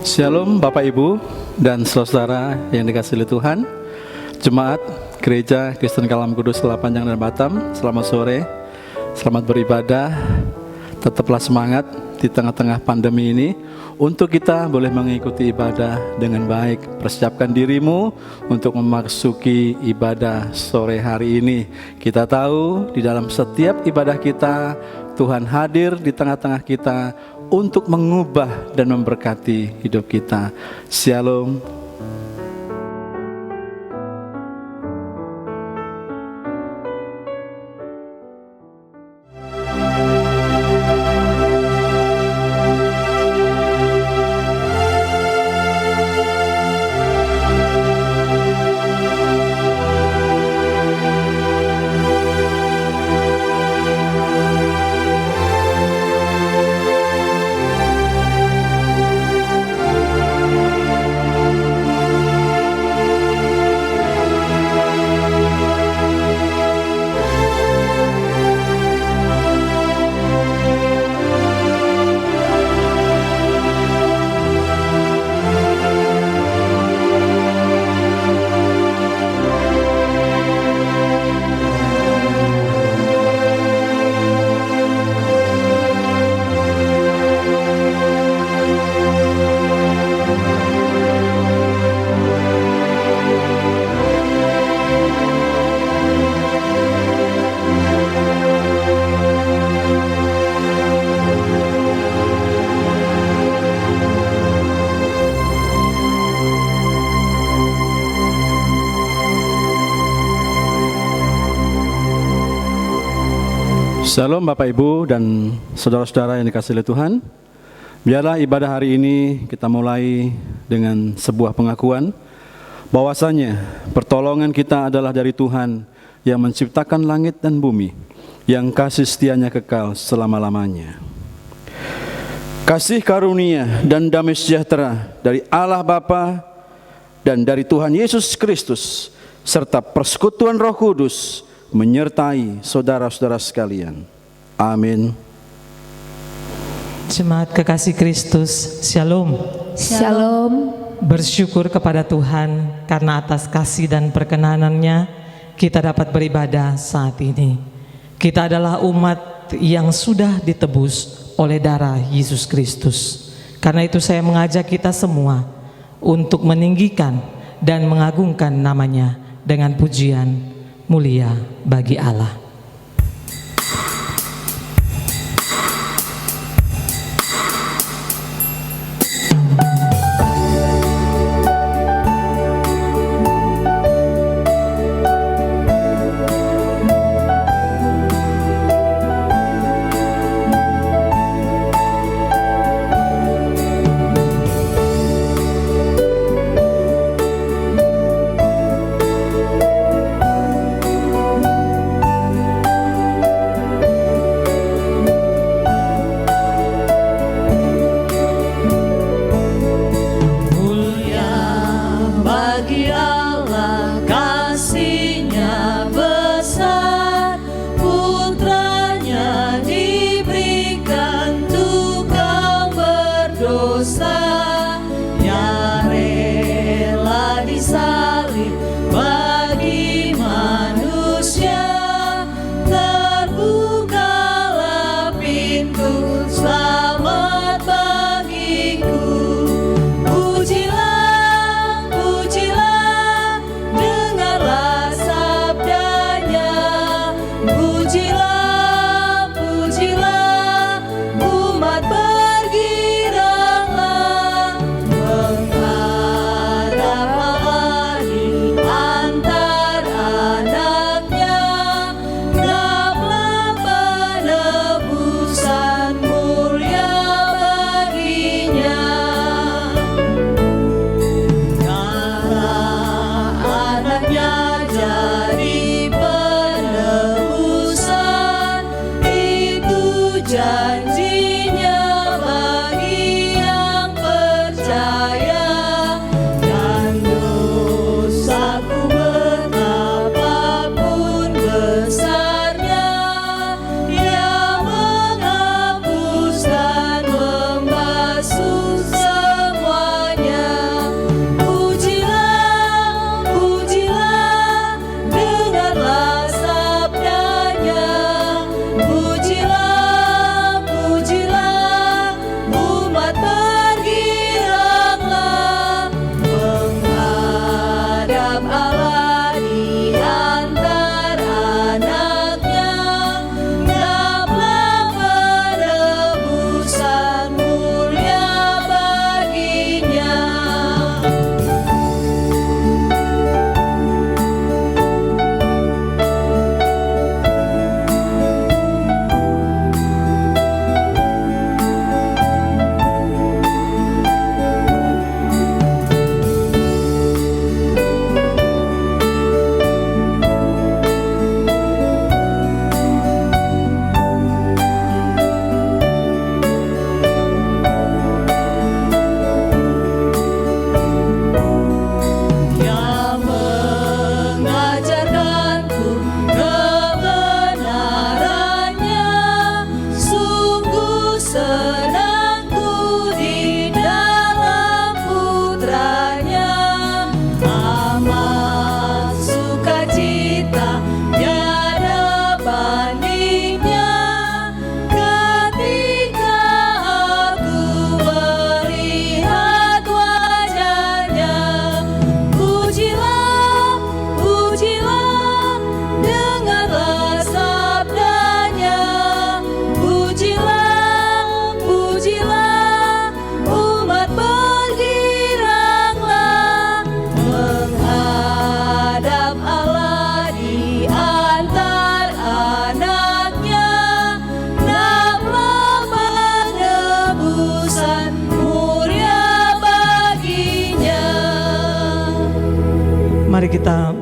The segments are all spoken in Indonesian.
Shalom Bapak Ibu dan saudara yang dikasihi oleh Tuhan. Jemaat Gereja Kristen Kalam Kudus Panjang dan Batam, selamat sore, selamat beribadah. Tetaplah semangat di tengah-tengah pandemi ini untuk kita boleh mengikuti ibadah dengan baik. Persiapkan dirimu untuk memasuki ibadah sore hari ini. Kita tahu di dalam setiap ibadah kita Tuhan hadir di tengah-tengah kita untuk mengubah dan memberkati hidup kita. Shalom. Shalom Bapak Ibu dan saudara-saudara yang dikasihi oleh Tuhan. Biarlah ibadah hari ini kita mulai dengan sebuah pengakuan bahwasanya pertolongan kita adalah dari Tuhan yang menciptakan langit dan bumi, yang kasih setianya kekal selama-lamanya. Kasih karunia dan damai sejahtera dari Allah Bapa dan dari Tuhan Yesus Kristus serta persekutuan Roh Kudus menyertai saudara-saudara sekalian. Amin. Jemaat kekasih Kristus, Shalom. Shalom. Bersyukur kepada Tuhan karena atas kasih dan perkenanannya kita dapat beribadah saat ini. Kita adalah umat yang sudah ditebus oleh darah Yesus Kristus. Karena itu saya mengajak kita semua untuk meninggikan dan mengagungkan namanya dengan pujian mulia bagi Allah.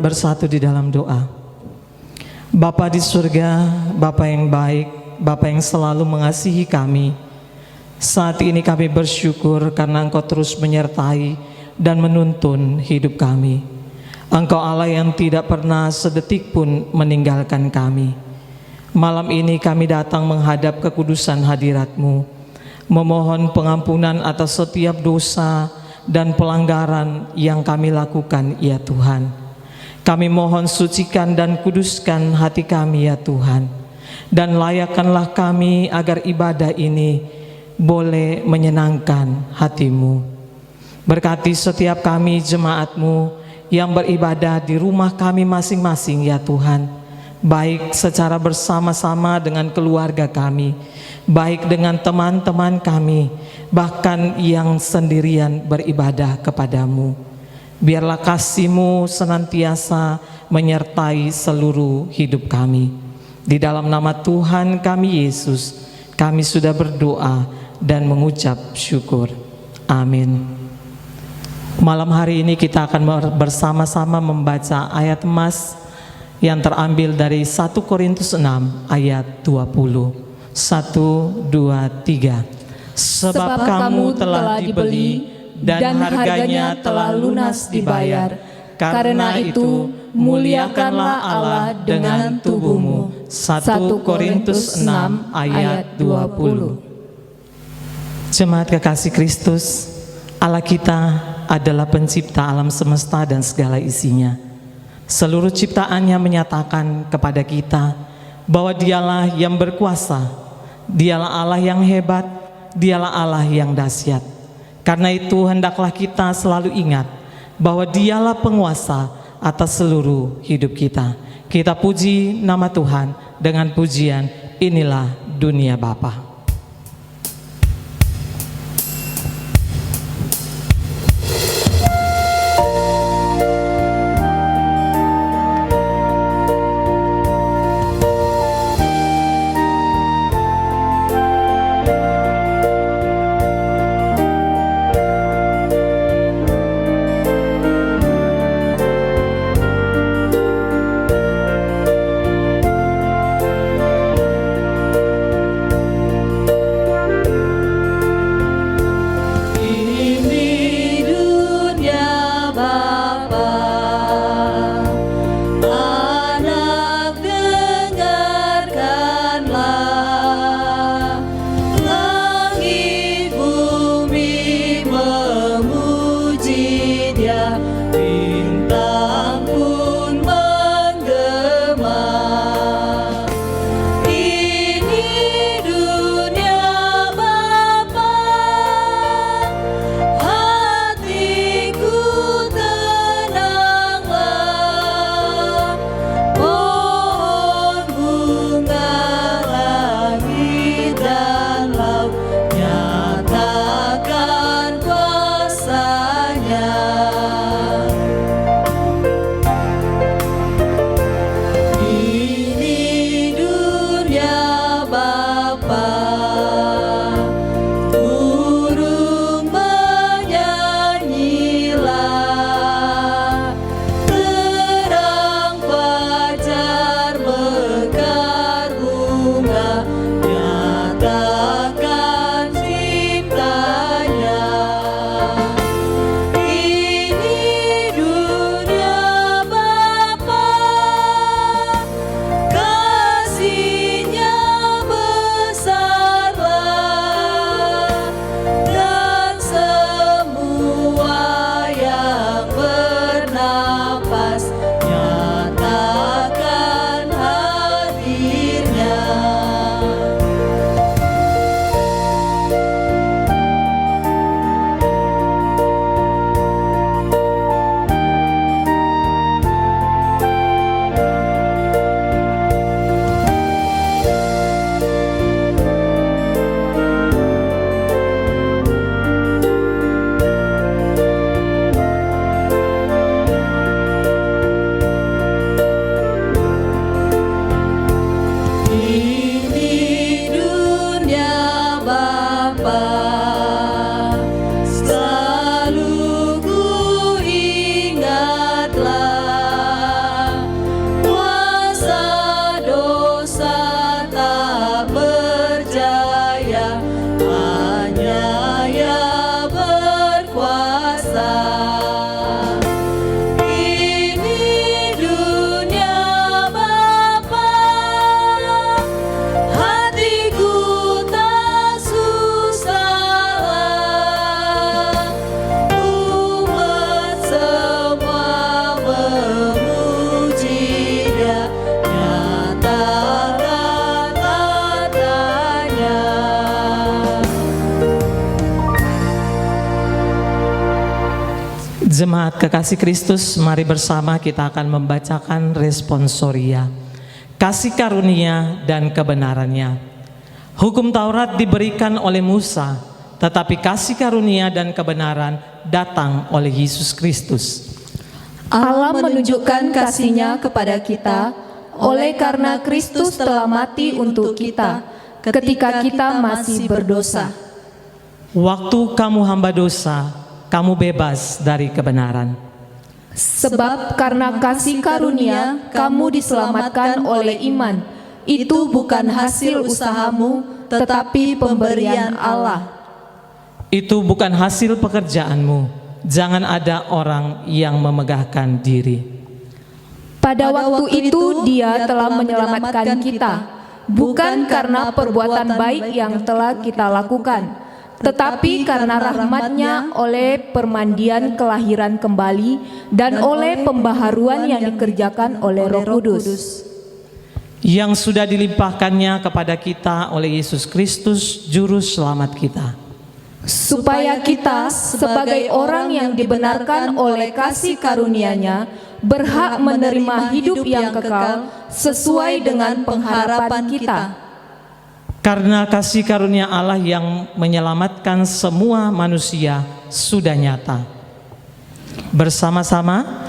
bersatu di dalam doa. Bapa di surga, Bapa yang baik, Bapa yang selalu mengasihi kami, saat ini kami bersyukur karena Engkau terus menyertai dan menuntun hidup kami. Engkau Allah yang tidak pernah sedetik pun meninggalkan kami. Malam ini kami datang menghadap kekudusan hadirat-Mu, memohon pengampunan atas setiap dosa dan pelanggaran yang kami lakukan, ya Tuhan. Kami mohon sucikan dan kuduskan hati kami, ya Tuhan, dan layakkanlah kami agar ibadah ini boleh menyenangkan hati-Mu. Berkati setiap kami jemaat-Mu yang beribadah di rumah kami masing-masing, ya Tuhan, baik secara bersama-sama dengan keluarga kami, baik dengan teman-teman kami, bahkan yang sendirian beribadah kepadamu. Biarlah kasih-Mu senantiasa menyertai seluruh hidup kami. Di dalam nama Tuhan kami Yesus, kami sudah berdoa dan mengucap syukur. Amin. Malam hari ini kita akan bersama-sama membaca ayat emas yang terambil dari 1 Korintus 6 ayat 20. 1, 2, 3. Sebab kamu telah dibeli dan harganya telah lunas dibayar. Karena itu muliakanlah Allah dengan tubuhmu. 1 Korintus 6 ayat 20. Jemaat kekasih Kristus, Allah kita adalah pencipta alam semesta dan segala isinya. Seluruh ciptaannya menyatakan kepada kita bahwa Dialah yang berkuasa, Dialah Allah yang hebat, Dialah Allah yang dahsyat. Karena itu hendaklah kita selalu ingat bahwa Dialah penguasa atas seluruh hidup kita. Kita puji nama Tuhan dengan pujian Inilah Dunia Bapa. Jemaat kekasih Kristus, mari bersama kita akan membacakan responsoria. Kasih karunia dan kebenarannya. Hukum Taurat diberikan oleh Musa, tetapi kasih karunia dan kebenaran datang oleh Yesus Kristus. Allah menunjukkan kasih-Nya kepada kita oleh karena Kristus telah mati untuk kita ketika kita masih berdosa. Waktu kamu hamba dosa, kamu bebas dari kebenaran. Sebab karena kasih karunia kamu diselamatkan oleh iman. Itu bukan hasil usahamu, tetapi pemberian Allah. Itu bukan hasil pekerjaanmu. Jangan ada orang yang memegahkan diri. Pada waktu itu Dia telah menyelamatkan kita, bukan karena perbuatan baik yang telah kita lakukan, tetapi karena rahmat-Nya oleh permandian kelahiran kembali dan oleh pembaharuan yang dikerjakan oleh Roh Kudus, yang sudah dilimpahkannya kepada kita oleh Yesus Kristus, Juru Selamat kita. supaya kita sebagai orang yang dibenarkan oleh kasih karunia-Nya berhak menerima hidup yang kekal sesuai dengan pengharapan kita. Karena kasih karunia Allah yang menyelamatkan semua manusia sudah nyata. Bersama-sama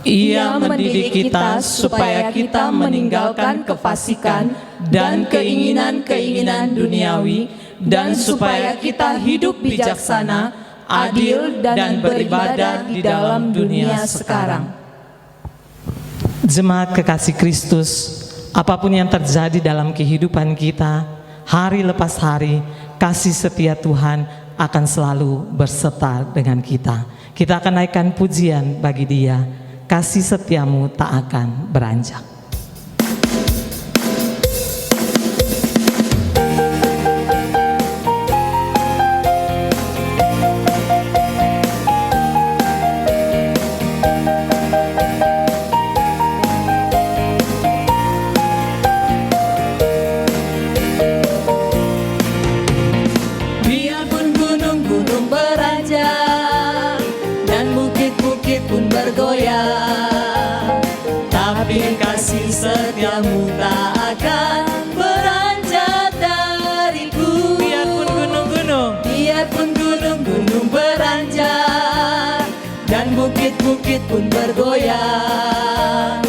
Ia mendidik kita supaya kita meninggalkan kefasikan dan keinginan-keinginan duniawi, dan supaya kita hidup bijaksana, adil, dan beribadah di dalam dunia sekarang. Jemaat kekasih Kristus, apapun yang terjadi dalam kehidupan kita, hari lepas hari, kasih setia Tuhan akan selalu berserta dengan kita. Kita akan naikkan pujian bagi Dia. Kasih setiamu tak akan beranjak. Biarpun gunung-gunung beranjak dan bukit-bukit pun bergoyang, tapi kasih setiamu tak akan beranjak dariku. Biarpun gunung-gunung beranjak dan bukit-bukit pun bergoyang,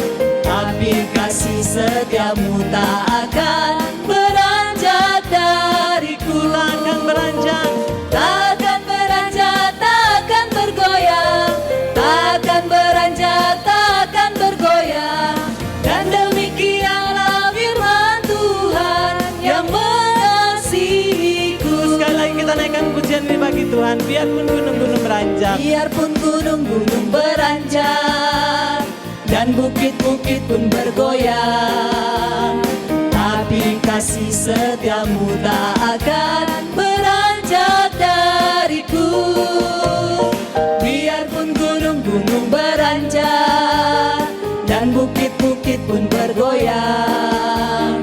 tapi kasih setiamu tak akan beranjak dariku. Takkan beranjak, takkan bergoyang, takkan beranjak, takkan bergoyang. Dan demikianlah firman Tuhan yang mengasihiku. Sekali lagi kita naikkan pujian ini bagi Tuhan. Biarpun gunung-gunung beranjak, Biarpun gunung-gunung beranjak dan bukit-bukit pun bergoyang, tapi kasih setiamu tak akan beranjak dariku. Biarpun gunung-gunung beranjak dan bukit-bukit pun bergoyang,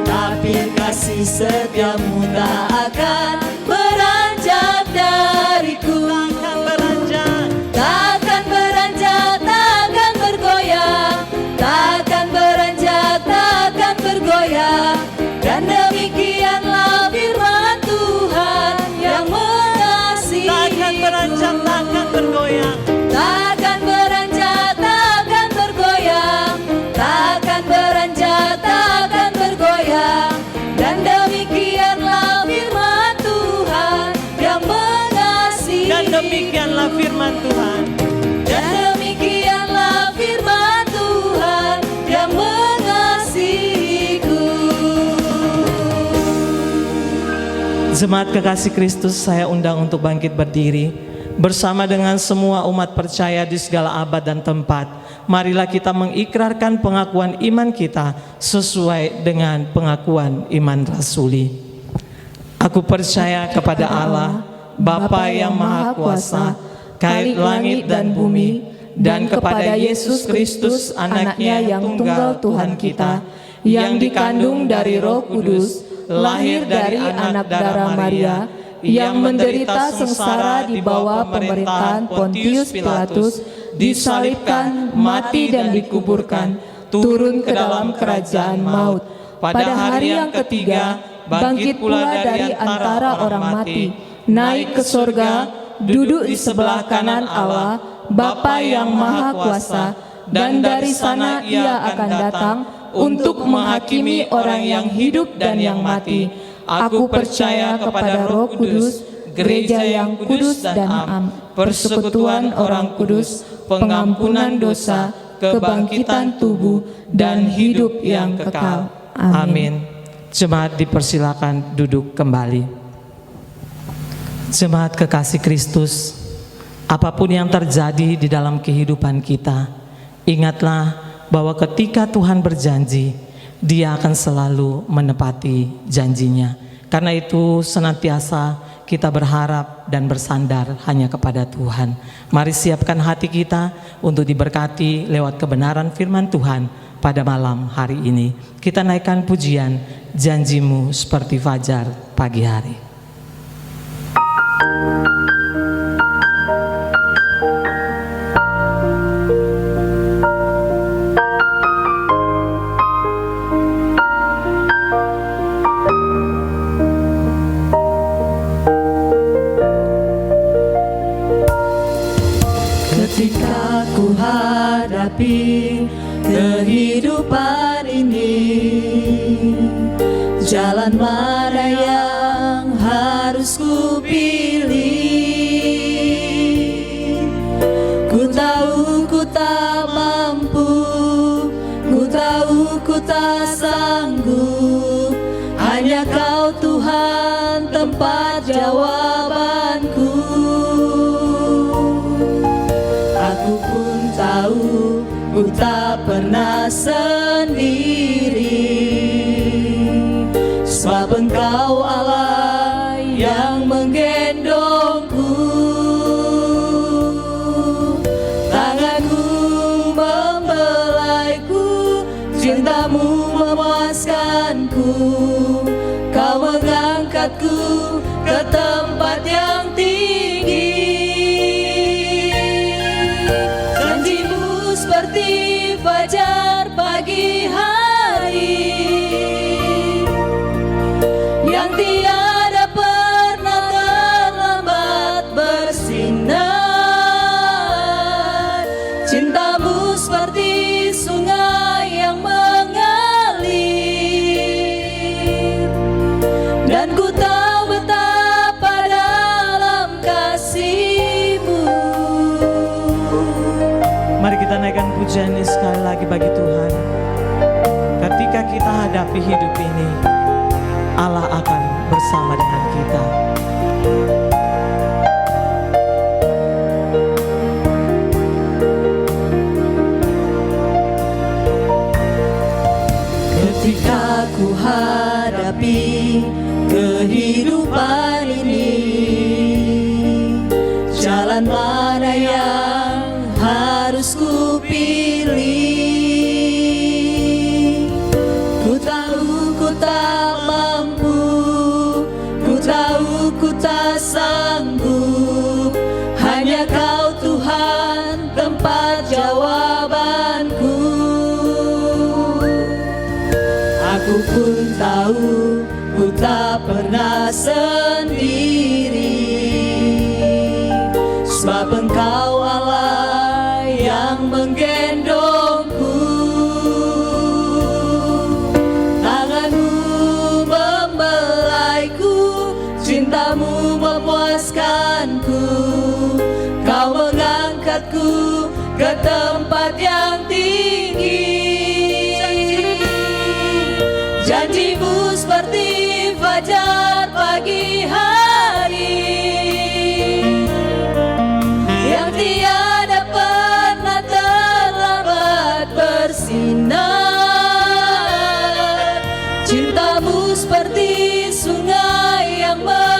tapi kasih setiamu tak akan beranjak dariku. Takkan beranjak, takkan bergoyang, takkan beranjak, takkan bergoyang. Dan demikianlah firman Tuhan yang mengasihiku. takkan beranjak, takkan bergoyang. Takkan beranjak, takkan bergoyang, takkan beranjak, takkan bergoyang. Dan demikianlah firman Tuhan yang mengasihiku. Dan demikianlah firman Tuhan. Dan demikianlah firman Tuhan yang mengasihiku. Jemaat kekasih Kristus, saya undang untuk bangkit berdiri bersama dengan semua umat percaya di segala abad dan tempat. Marilah kita mengikrarkan pengakuan iman kita sesuai dengan pengakuan iman rasuli. Aku percaya kepada Allah, Bapa yang Maha Kuasa, Kait langit dan bumi, dan kepada Yesus Kristus, anaknya yang tunggal Tuhan kita, yang dikandung dari Roh Kudus, lahir dari anak darah Maria, yang menderita sengsara di bawah pemerintahan Pontius Pilatus, disalibkan, mati dan dikuburkan, turun ke dalam kerajaan maut. Pada hari yang ketiga, bangkit pula dari antara orang mati, naik ke sorga, duduk di sebelah kanan Allah, Bapa yang Maha Kuasa, dan dari sana Ia akan datang untuk menghakimi orang yang hidup dan yang mati. Aku percaya kepada Roh Kudus, gereja yang kudus dan am, persekutuan orang kudus, pengampunan dosa, kebangkitan tubuh, dan hidup yang kekal. Amin. Jemaat dipersilakan duduk kembali. Jemaat kekasih Kristus, apapun yang terjadi di dalam kehidupan kita, ingatlah bahwa ketika Tuhan berjanji, Dia akan selalu menepati janjinya. Karena itu senantiasa kita berharap dan bersandar hanya kepada Tuhan. Mari siapkan hati kita untuk diberkati lewat kebenaran firman Tuhan pada malam hari ini. Kita naikkan pujian, janjimu seperti fajar pagi hari. Ketika ku hadapi kehidupan ini, jalan mana yang harus ku pilih? Ku tahu ku tak mampu, ku tahu ku tak sanggup, hanya Kau Tuhan tempat jawabanku. Aku pun tahu ku tak pernah sendiri, sebab Engkau Allah yang menggendongku. Tanganmu membelaiku, cintamu memuaskanku, Kau mengangkatku ke tempat yang tinggi. Janjimu seperti fajar pagi hari, yang tiada pernah terlambat bersinar. Cintamu seperti sungai yang mengalir, dan ku tahu betapa dalam kasih-Mu. Mari kita naikkan pujian ini sekali lagi bagi Tuhan. Ketika kita hadapi hidup ini, Allah akan bersama dengan kita. Ketika ku hadapi kehidupan ini, jalan mana yang harus ku pilih? Ku tahu ku tak mampu, ku tahu ku tak sanggup, hanya Kau Tuhan tempat jawabanku. Aku pun tahu ku tak pernah sendiri, sebab Engkau Allah yang menggendongku. Tanganmu membelaiku, cintamu memuaskanku, Kau mengangkatku ke tempat yang tinggi. Janjimu seperti fajar pagi hari, yang tiada pernah terlambat bersinar. Cintamu seperti sungai yang mengalir,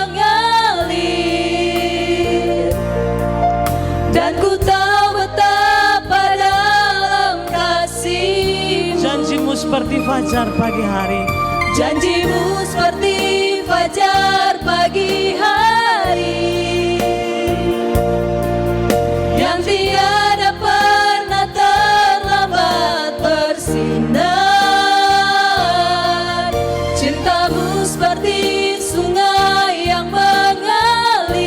dan ku tahu betapa dalam kasih-Mu. Janjimu seperti fajar pagi hari, Janjimu seperti fajar pagi hari, Cintamu seperti sungai yang mengalir,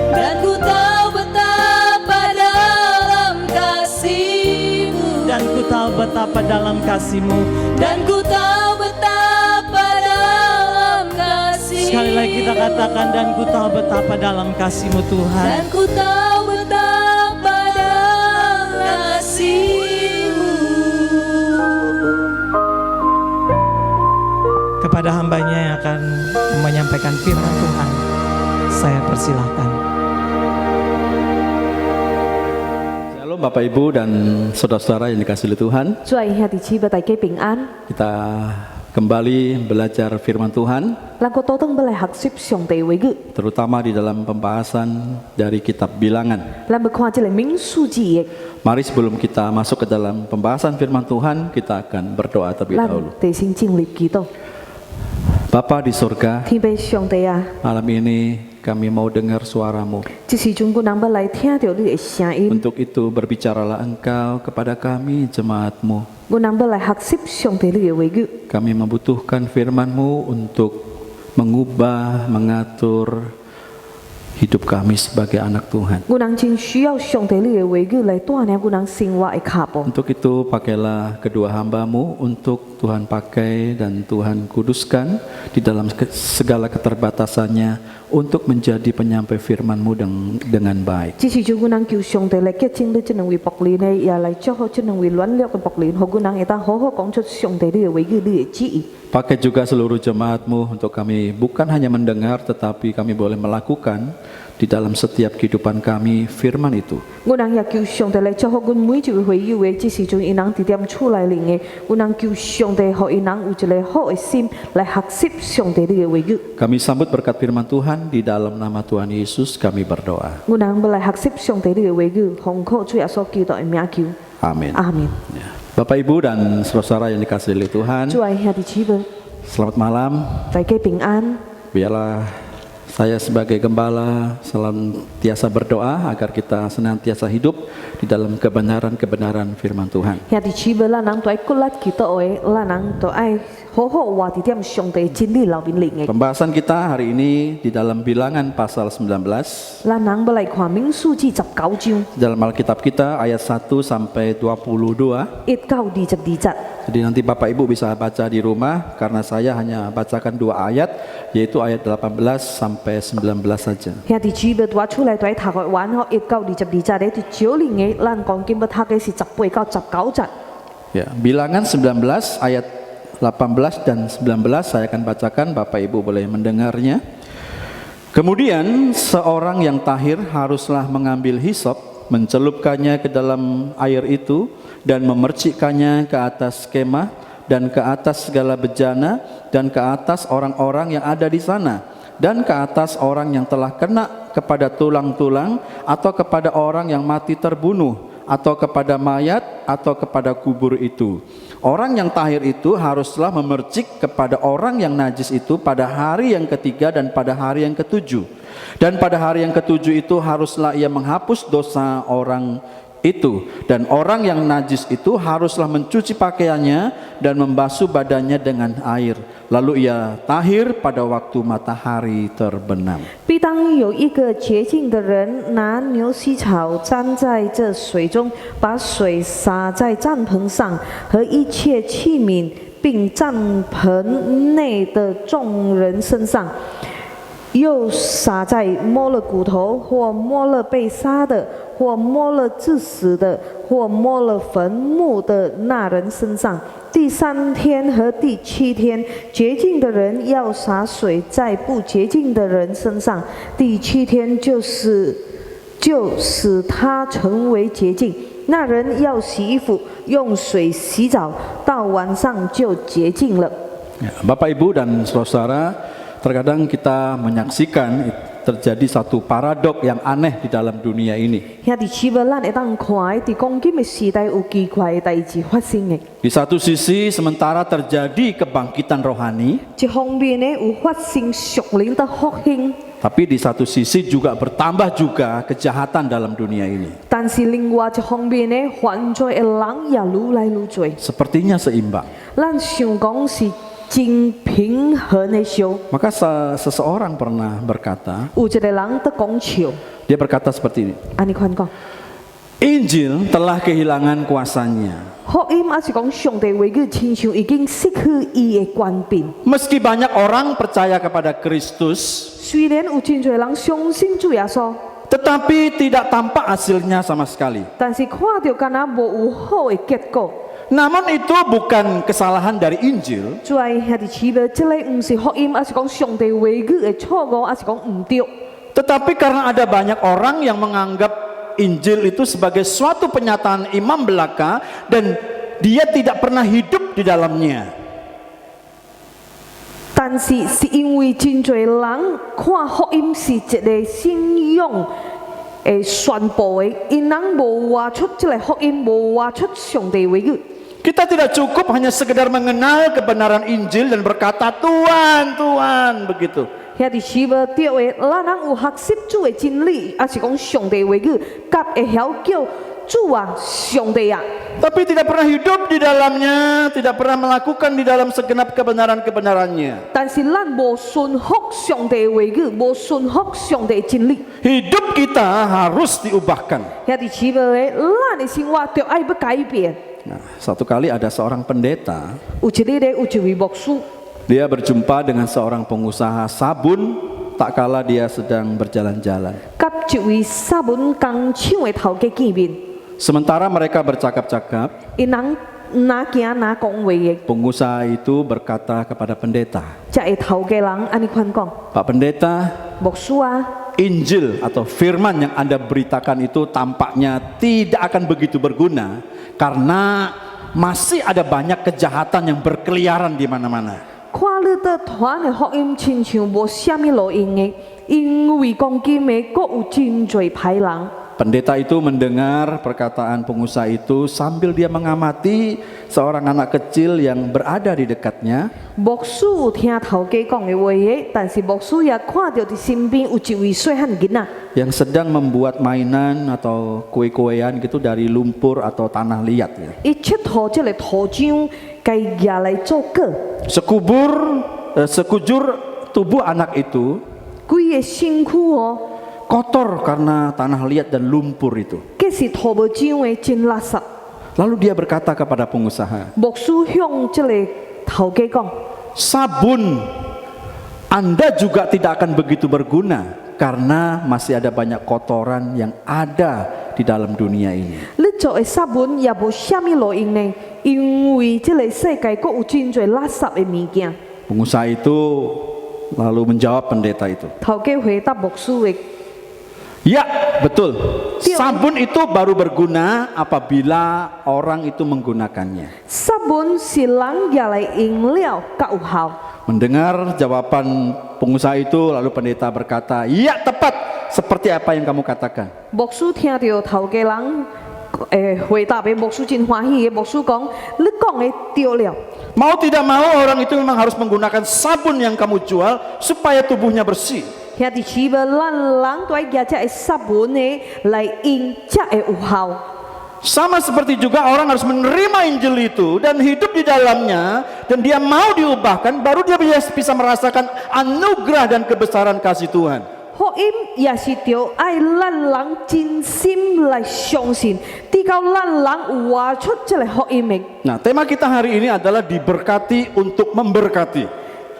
dan ku tahu betapa dalam kasih-Mu, Dan ku tahu betapa dalam kasih-Mu. dan ku tahu betapa dalam kasih-Mu. Sekali lagi kita katakan, dan ku tahu betapa dalam kasih-Mu Tuhan. Dan ku tahu betapa dalam kasih-Mu. Kepada hambanya yang akan menyampaikan firman Tuhan, saya persilahkan. Shalom Bapak Ibu dan saudara-saudara yang dikasihi oleh Tuhan. 主愛兄弟姊妹大家平安， Kita kembali belajar firman Tuhan, 咱個多登不嚟學習上帝話語， terutama di dalam pembahasan dari kitab Bilangan. 咱要看這個民數記嘅， Mari sebelum kita masuk ke dalam pembahasan firman Tuhan, kita akan berdoa terlebih 咱 dahulu. 地先建立祈禱。 Bapa di surga, 天父上帝啊， malam ini kami mau dengar suara-Mu. 這時陣我人要來聽到你嘅聲音， Untuk itu berbicaralah Engkau kepada kami jemaat-Mu. 我人要來學習上帝你嘅話語， Kami membutuhkan firman-Mu untuk mengubah, mengatur hidup kami sebagai anak Tuhan. 我人真需要上帝你嘅話語來帶領我人生活嘅腳步。 Untuk itu pakailah kedua hamba-Mu untuk Tuhan pakai dan Tuhan kuduskan di dalam segala keterbatasannya untuk menjadi penyampai firman-Mu dengan baik. 這時陣我人求上帝來結晶你這兩位僕人呢，也來祝福這兩位軟弱嘅僕人，讓我人會當好好講出上帝你嘅話語，你嘅旨意。 Pakai juga seluruh jemaat-Mu untuk kami bukan hanya mendengar tetapi kami boleh melakukan di dalam setiap kehidupan kami firman itu. 我人也求上帝來祝福阮每一位會友嘅，這時陣伊人佇點厝內靈嘅，我人求上帝互伊人有一個好嘅心來學習上帝你嘅話語。 Kami sambut berkat firman Tuhan di dalam nama Tuhan Yesus kami berdoa. 我人要來學習上帝你嘅話語，奉靠主耶穌基督嘅名求， Amin. 阿們。 Ya. Bapak Ibu dan saudara yang dikasihi oleh Tuhan, 主愛兄弟姊妹， selamat malam. 大家平安。 Biarlah saya sebagai gembala senantiasa berdoa agar kita senantiasa hidup di dalam kebenaran-kebenaran firman Tuhan. 兄弟姊妹，咱人都愛鼓勵祈禱嘅，咱人都愛好好活佇點上帝真理內面靈嘅。 Pembahasan kita hari ini di dalam Bilangan pasal 19. 咱人要來看民數記19章 Dalam Alkitab kita ayat 1 sampai 22. 1到22節。 Jadi nanti Bapak Ibu bisa baca di rumah karena saya hanya bacakan 2 ayat, yaitu ayat 18 sampai 19 saja. 兄弟姊妹，我出來都喺讀嘅完後1到22節咧，就少年嘅，咱講今要讀嘅是18到19節。 Ya, Bilangan 19 ayat 18 dan 19 saya akan bacakan, Bapak Ibu boleh mendengarnya. Kemudian seorang yang tahir haruslah mengambil hisop, mencelupkannya ke dalam air itu dan memercikkannya ke atas kemah dan ke atas segala bejana dan ke atas orang-orang yang ada di sana dan ke atas orang yang telah kena kepada tulang-tulang atau kepada orang yang mati terbunuh atau kepada mayat atau kepada kubur itu. Orang yang tahir itu haruslah memercik kepada orang yang najis itu pada hari yang ketiga dan pada hari yang ketujuh. Dan pada hari yang ketujuh itu haruslah ia menghapus dosa orang itu. Dan orang yang najis itu haruslah mencuci pakaiannya dan membasuh badannya dengan air. Lalu ia tahir pada waktu matahari terbenam. 必当有一个洁净的人拿牛膝草沾在这水中，把水洒在帐篷上和一切器皿，并帐篷内的众人身上，又洒在摸了骨头或摸了被杀的，或摸了致死的，或摸了坟墓的那人身上。第3天和第7天，洁净的人要洒水在不洁净的人身上。第7天就使他成为洁净。那人要洗衣服，用水洗澡，到晚上就洁净了。 Ya, Bapak Ibu dan saudara, terkadang kita menyaksikan terjadi satu paradok yang aneh di dalam dunia ini. 兄弟姊妹，咱會當看喺佇講今嘅時代有奇怪嘅代志發生嘅。 Di satu sisi sementara terjadi kebangkitan rohani, 一方面呢有發生屬靈的復興， tapi di satu sisi juga bertambah juga kejahatan dalam dunia ini. 但是另外一方面呢，犯罪嘅人也愈來愈多， Sepertinya seimbang. 咱想讲是真平衡的笑。 Maka seseorang pernah berkata, 有一个人在讲笑， dia berkata seperti ini, 安尼款讲， Injil telah kehilangan kuasanya. 福音还是讲上帝话语，亲像已经失去伊的权柄。 Meski banyak orang percaya kepada Kristus, 虽然有真侪人相信主耶稣， tetapi tidak tampak hasilnya sama sekali. 但是看到敢若无有好的结果。 Namun itu bukan kesalahan dari Injil, 主爱兄弟姊妹，这个唔是福音，而是讲上帝话语的错误，而是讲唔对。 tetapi karena ada banyak orang yang menganggap Injil itu sebagai suatu penyataan imam belaka dan dia tidak pernah hidup di dalamnya. 但是是因为真侪人看福音是一个信仰的宣布的，因人无活出这个福音，无活出上帝话语。 Kita tidak cukup hanya sekedar mengenal kebenaran Injil dan berkata Tuhan, Tuhan, begitu. 兄弟姊妹，对的，咱人有学习主的真理，还是讲上帝话语，甲会晓叫主啊，上帝啊。 Tapi tidak pernah hidup di dalamnya, tidak pernah melakukan di dalam segenap kebenaran-kebenarannya. 但是咱无顺服上帝的话语，无顺服上帝的真理。 Hidup kita harus diubahkan. 兄弟姊妹，咱的生活就爱要改变。 Nah, satu kali ada seorang pendeta, 有一日咧，有一位牧师， dia berjumpa dengan seorang pengusaha sabun tak kala dia sedang berjalan-jalan. 甲一位沙文工厂的头家见面， Sementara mereka bercakap-cakap, 因人哪行哪讲话的， pengusaha itu berkata kepada pendeta, 才会头家人安尼款讲， Pak Pendeta, 牧师啊， Injil atau firman yang Anda beritakan itu tampaknya tidak akan begitu berguna karena masih ada banyak kejahatan yang berkeliaran di mana-mana. 看你在传的福音，亲像无虾米路用的，因为讲今的各有真侪歹人。 Pendeta itu mendengar perkataan pengusaha itu sambil dia mengamati seorang anak kecil yang berada di dekatnya. 牧师有听头家讲的话的，但是牧师也看到伫身边有一位细汉囡仔， yang sedang membuat mainan atau kue-kuean gitu dari lumpur atau tanah liat ya. 伊佚佗这个土壤，该拿来做果。 Sekujur tubuh anak itu 规个身躯哦， kotor karena tanah liat dan lumpur itu. 计是土无浆的真垃圾。 Lalu dia berkata kepada pengusaha, 牧师向这个头家讲， sabun Anda juga tidak akan begitu berguna karena masih ada banyak kotoran yang ada di dalam dunia ini. 你做的沙文也无虾米路用呢，因为这个世界各有真侪垃圾的物件。 Pengusaha itu lalu menjawab pendeta itu, 头家回答牧师的， ya betul, sabun itu baru berguna apabila orang itu menggunakannya. 沙文是人拿来用了较有效。 Mendengar jawaban pengusaha itu, lalu pendeta berkata, ya tepat seperti apa yang kamu katakan. 牧师听到头家人回答的，牧师真欢喜的。牧师讲，你讲的对了。 Mau tidak mau orang itu memang harus menggunakan sabun yang kamu jual supaya tubuhnya bersih. 兄弟姊妹，咱人都要拿这个沙文的来用，才会有效。 Sama seperti juga orang harus menerima Injil itu dan hidup di dalamnya dan dia mau diubahkan, baru dia bisa merasakan anugerah dan kebesaran kasih Tuhan. 福音也是着爱咱人真心来相信，直到咱人有活出这个福音的。 Nah, tema kita hari ini adalah diberkati untuk memberkati.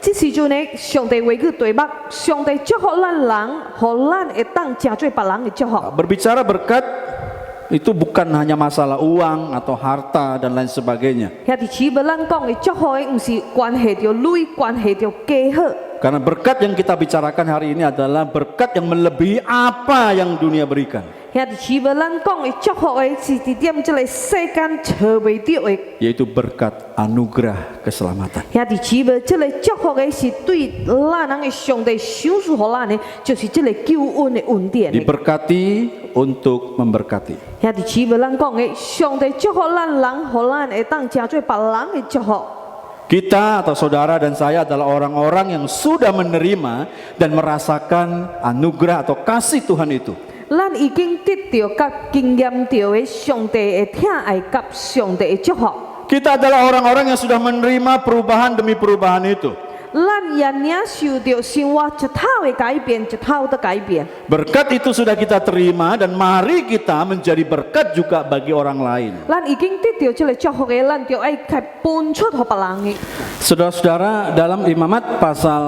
这时阵呢，上帝话语对目，上帝祝福咱人，互咱会当成做别人的祝福。 Berbicara berkat itu bukan hanya masalah uang atau harta dan lain sebagainya. 兄弟姊妹，咱讲的祝福的，唔是关系着钱，关系着家好。 Karena berkat yang kita bicarakan hari ini adalah berkat yang melebihi apa yang dunia berikan. 兄弟姊妹，咱讲的祝福的是伫点这个世间找袂到的。 Yaitu berkat anugerah keselamatan. 兄弟姊妹，这个祝福的是对咱人的上帝赏赐互咱的，就是这个救恩的恩典的。 Diberkati untuk memberkati. 兄弟姊妹，咱讲的上帝祝福咱人，互咱会当成做别人的祝福。 Kita atau saudara dan saya adalah orang-orang yang sudah menerima dan merasakan anugerah atau kasih Tuhan itu. 咱已经得到甲经验到的上帝的疼爱甲上帝的祝福。Kita adalah orang-orang yang sudah menerima perubahan demi perubahan itu. 咱也领受到生活一套的改变，一套的改变。 Berkat itu sudah kita terima dan mari kita menjadi berkat juga bagi orang lain. 咱已經得到這個祝福嘅，咱就愛去搬出給別人嘅。 Saudara-saudara, dalam Imamat pasal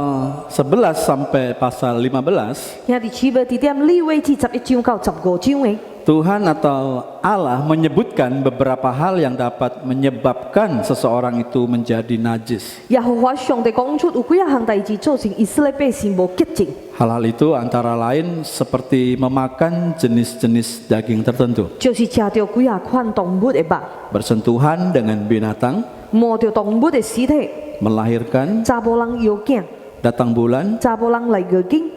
11 sampai pasal 15, 兄弟姊妹，啲點利未記11章到15章嘅。 Tuhan atau Allah menyebutkan beberapa hal yang dapat menyebabkan seseorang itu menjadi najis. 耶和華上帝講出有幾項代志造成以色列百姓無潔淨， Hal-hal itu antara lain seperti memakan jenis-jenis daging tertentu, 就是食到幾項款動物嘅肉， bersentuhan dengan binatang, 摸到動物嘅屍體， melahirkan, 查某人搖頸， datang bulan, 查某人來月經，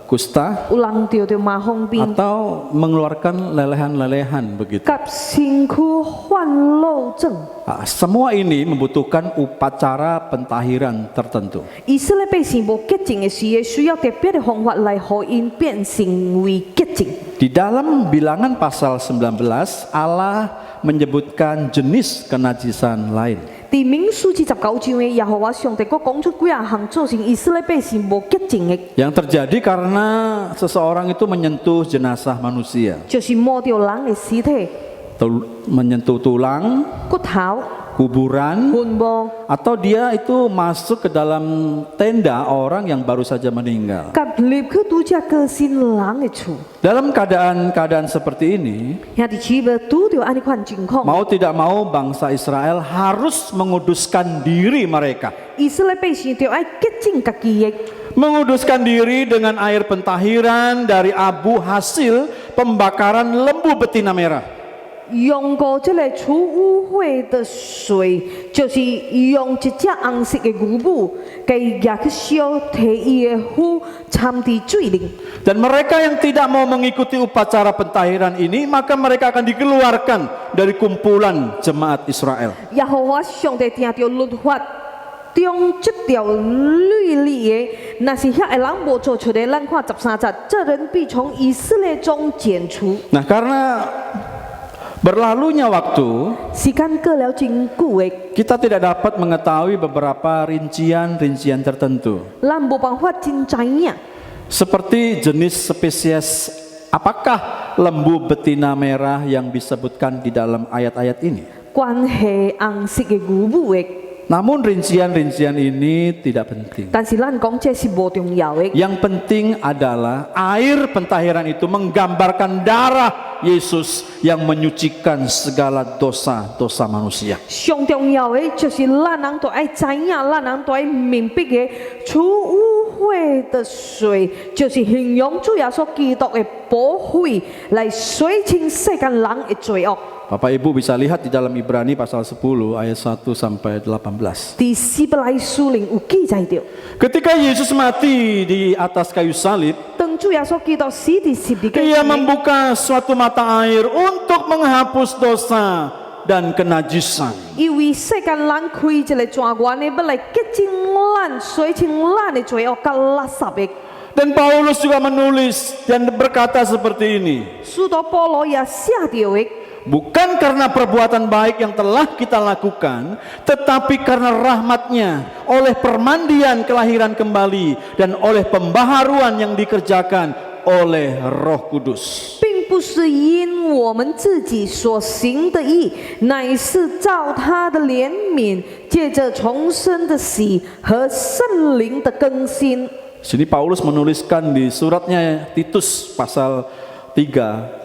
kusta, 有人得到麻風病， atau mengeluarkan lelehan-lelehan begitu. 及身軀患漏症。 Semua ini membutuhkan upacara pentahiran tertentu. 以色列百姓無潔淨嘅時，需要特別嘅方法來讓因變成為潔淨。 Di dalam Bilangan pasal 19, Allah menyebutkan jenis kenajisan lain. 喺民數記19章嘅耶和華上帝佢講出幾項造成以色列百姓無潔淨嘅， Yang terjadi karena seseorang itu menyentuh jenazah manusia, 就是摸到人嘅屍體、 menyentuh tulang, 骨頭、 kuburan, 墳墓， atau dia itu masuk ke dalam tenda orang yang baru saja meninggal. 及入去拄只個新人嘅厝。 Dalam keadaan seperti ini, 兄弟姊妹，拄到安尼款情況， mau tidak mau bangsa Israel harus menguduskan diri mereka. 以色列百姓就愛潔淨家己嘅， Menguduskan diri dengan air pentahiran dari abu hasil pembakaran lembu betina merah. 用過這個除污穢的水，就是用一隻紅色嘅牛母，給拿去燒，提伊嘅血摻喺水裡。 Dan mereka yang tidak mau mengikuti upacara pentahiran ini, maka mereka akan dikeluarkan dari kumpulan jemaat Israel. 耶和華上帝定條律法中這條律例嘅，若是遐個人無做出嚟，咱看13節，這人必從以色列中剪除。 Nah, karena berlalunya waktu, 時間過了真久嘅， kita tidak dapat mengetahui beberapa rincian-rincian tertentu. 咱無辦法真知影。 Seperti jenis spesies apakah lembu betina merah yang disebutkan di dalam ayat-ayat ini. 關係紅色嘅牛母嘅， Namun rincian-rincian ini tidak penting. 但是咱講這是無重要嘅。 Yang penting adalah air pentahiran itu menggambarkan darah Yesus yang menyucikan segala dosa-dosa manusia. 上重要嘅就是咱人都愛知影，咱人都愛明白嘅，除污穢的水就是形容主耶穌基督嘅寶血來洗清世間人嘅罪惡。 Bapak Ibu bisa lihat di dalam Ibrani pasal 10 ayat 1 sampai 18. 第希伯來書裡有記載到， Ketika Yesus mati di atas kayu salib, 當主耶穌基督死喺十字架 Ia 上， membuka suatu mata air untuk menghapus dosa dan kenajisan. 因為世間人開一個泉源嘅，要來潔淨咱、洗清咱嘅罪惡甲垃圾嘅。 Dan Paulus juga menulis dan berkata seperti ini. 使徒保羅也寫到嘅。 Bukan karena perbuatan baik yang telah kita lakukan, tetapi karena rahmatnya, oleh permandian kelahiran kembali, dan oleh pembaharuan yang dikerjakan oleh Roh Kudus. 并不是因我们自己所行的义，乃是照他的怜悯，借着重生的喜和圣灵的更新。 Sini Paulus menuliskan di suratnya Titus pasal 3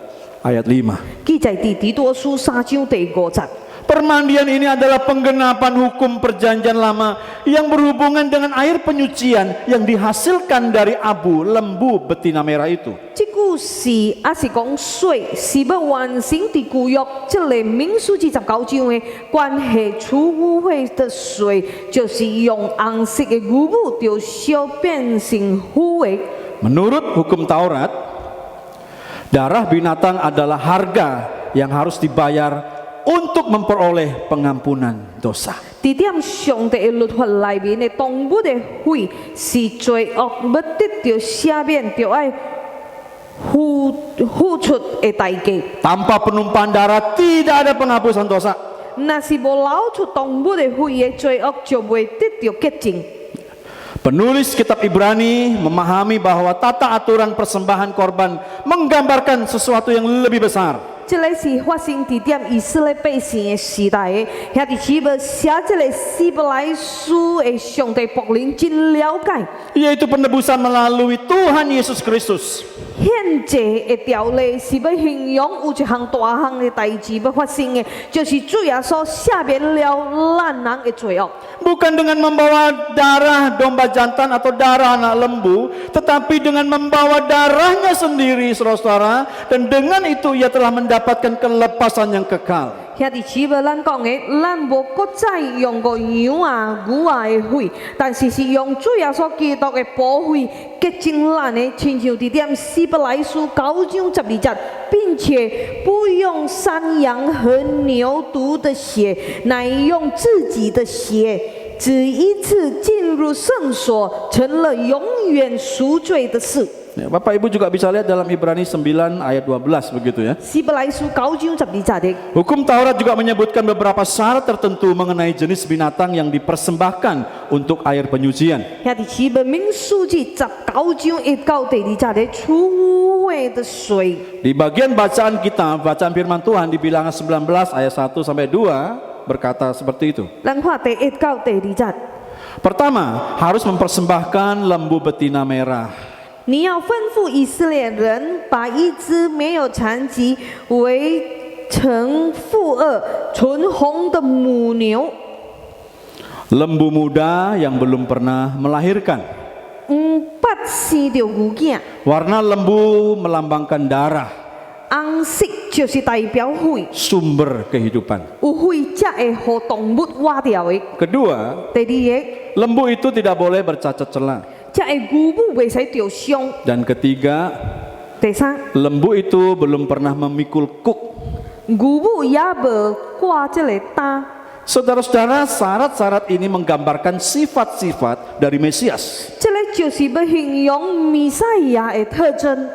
ayat 5. 記載喺提多書3章第5節。 Permandian ini adalah penggenapan hukum perjanjian lama yang berhubungan dengan air penyucian yang dihasilkan dari abu lembu betina merah itu. 這故事也是講水是要完成喺舊約這個民數記19章嘅關係，除污穢的水就是用紅色嘅牛母就燒變成污嘅。 Menurut hukum Taurat, darah binatang adalah harga yang harus dibayar untuk memperoleh pengampunan dosa. 喺點上帝嘅律法裏面嘅動物嘅血是罪惡，要得到赦免，就要付出嘅代價。 Tanpa penumpahan darah tidak ada penghapusan dosa. 若是无流出动物的血的罪恶，就袂得到洁净。 Penulis kitab Ibrani memahami bahwa tata aturan persembahan korban menggambarkan sesuatu yang lebih besar. 这个是发生伫点以色列百姓的时代的，兄弟姊妹，写这个希伯来书的上帝仆人真了解。 Yaitu penebusan melalui Tuhan Yesus Kristus. 献祭的条例是要形容有一项大项的代志要发生的，就是主耶稣赦免了咱人的罪恶。 Bukan dengan membawa darah domba jantan atau darah anak lembu, tetapi dengan membawa darahnya sendiri, saudara-saudara, dan dengan itu ia telah mendapatkan kelepasan yang kekal. 兄弟姊妹，咱讲的，咱无搁再用过羊啊、牛啊的血，但是是用主耶稣基督的宝血洁净咱的，亲像伫点希伯来书9章12节，并且不用山羊和牛犊的血，乃用自己的血，只一次进入圣所，成了永远赎罪的事。 Ya, Bapak Ibu juga bisa lihat dalam Ibrani 9 ayat 12 begitu ya. 希伯来书9章12節的。 Hukum Taurat juga menyebutkan beberapa syarat tertentu mengenai jenis binatang yang dipersembahkan untuk air penyucian. 兄弟姊妹，民數記19章1到第2節的除污穢的水。 Di bagian bacaan kita, bacaan firman Tuhan di Bilangan 19 ayat 1 sampai 2 berkata seperti itu. 咱看第1到第2節。 Pertama, harus mempersembahkan lembu betina merah. 你要吩咐以色列人把一只没有残疾、为成负二、纯红的母牛， Lembu muda yang belum pernah melahirkan. 捌生着牛囝， Warna lembu melambangkan darah, 红色就是代表血， sumber kehidupan. 有血才会互动物活掉的。 Kedua, 第二个， lembu itu tidak boleh bercacat celah. 才会牛母袂使着伤。 Dan ketiga, 第三， lembu itu belum pernah memikul kuk. 牛母也无挂这个担。 Saudara-saudara, syarat-syarat ini menggambarkan sifat-sifat dari Mesias. 这个就是要形容弥赛亚的特征。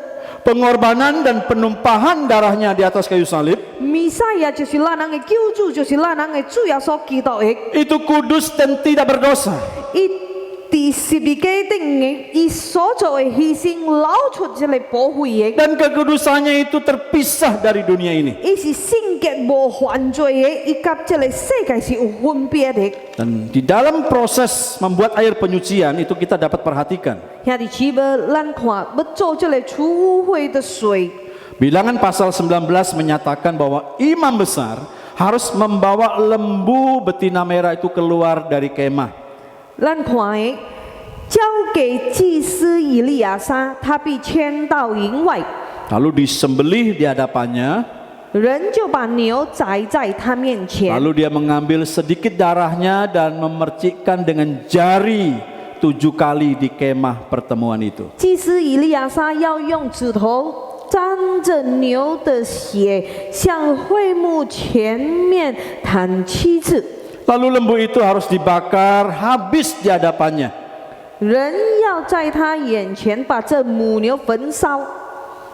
Pengorbanan dan penumpahan darahnya di atas kayu salib 弥赛亚就是咱人的救主，就是咱人的主耶稣基督的。 itu kudus dan tidak berdosa. 伊伫十字架顶的，伊所做的牺牲流出这个宝血的。 Dan kekudusannya itu terpisah dari dunia ini. 伊是圣洁无犯罪的，伊甲这个世界是有分别的。 Dan di dalam proses membuat air penyucian itu kita dapat perhatikan. 兄弟姊妹，咱看要做这个除污秽的水。 Bilangan pasal 19 menyatakan bahwa imam besar harus membawa lembu betina merah itu keluar dari kemah. 咱看的，交给祭司以利亚撒，他必牵到营外， Lalu disembelih di hadapannya. 人就把牛宰在他面前。 Lalu dia mengambil sedikit darahnya dan memercikkan dengan jari 7 kali di kemah pertemuan itu. 祭司以利亚撒要用指头沾着牛的血，向会幕前面弹7次。 Lalu lembu itu harus dibakar habis di hadapannya. 人要在他眼前把这母牛焚烧，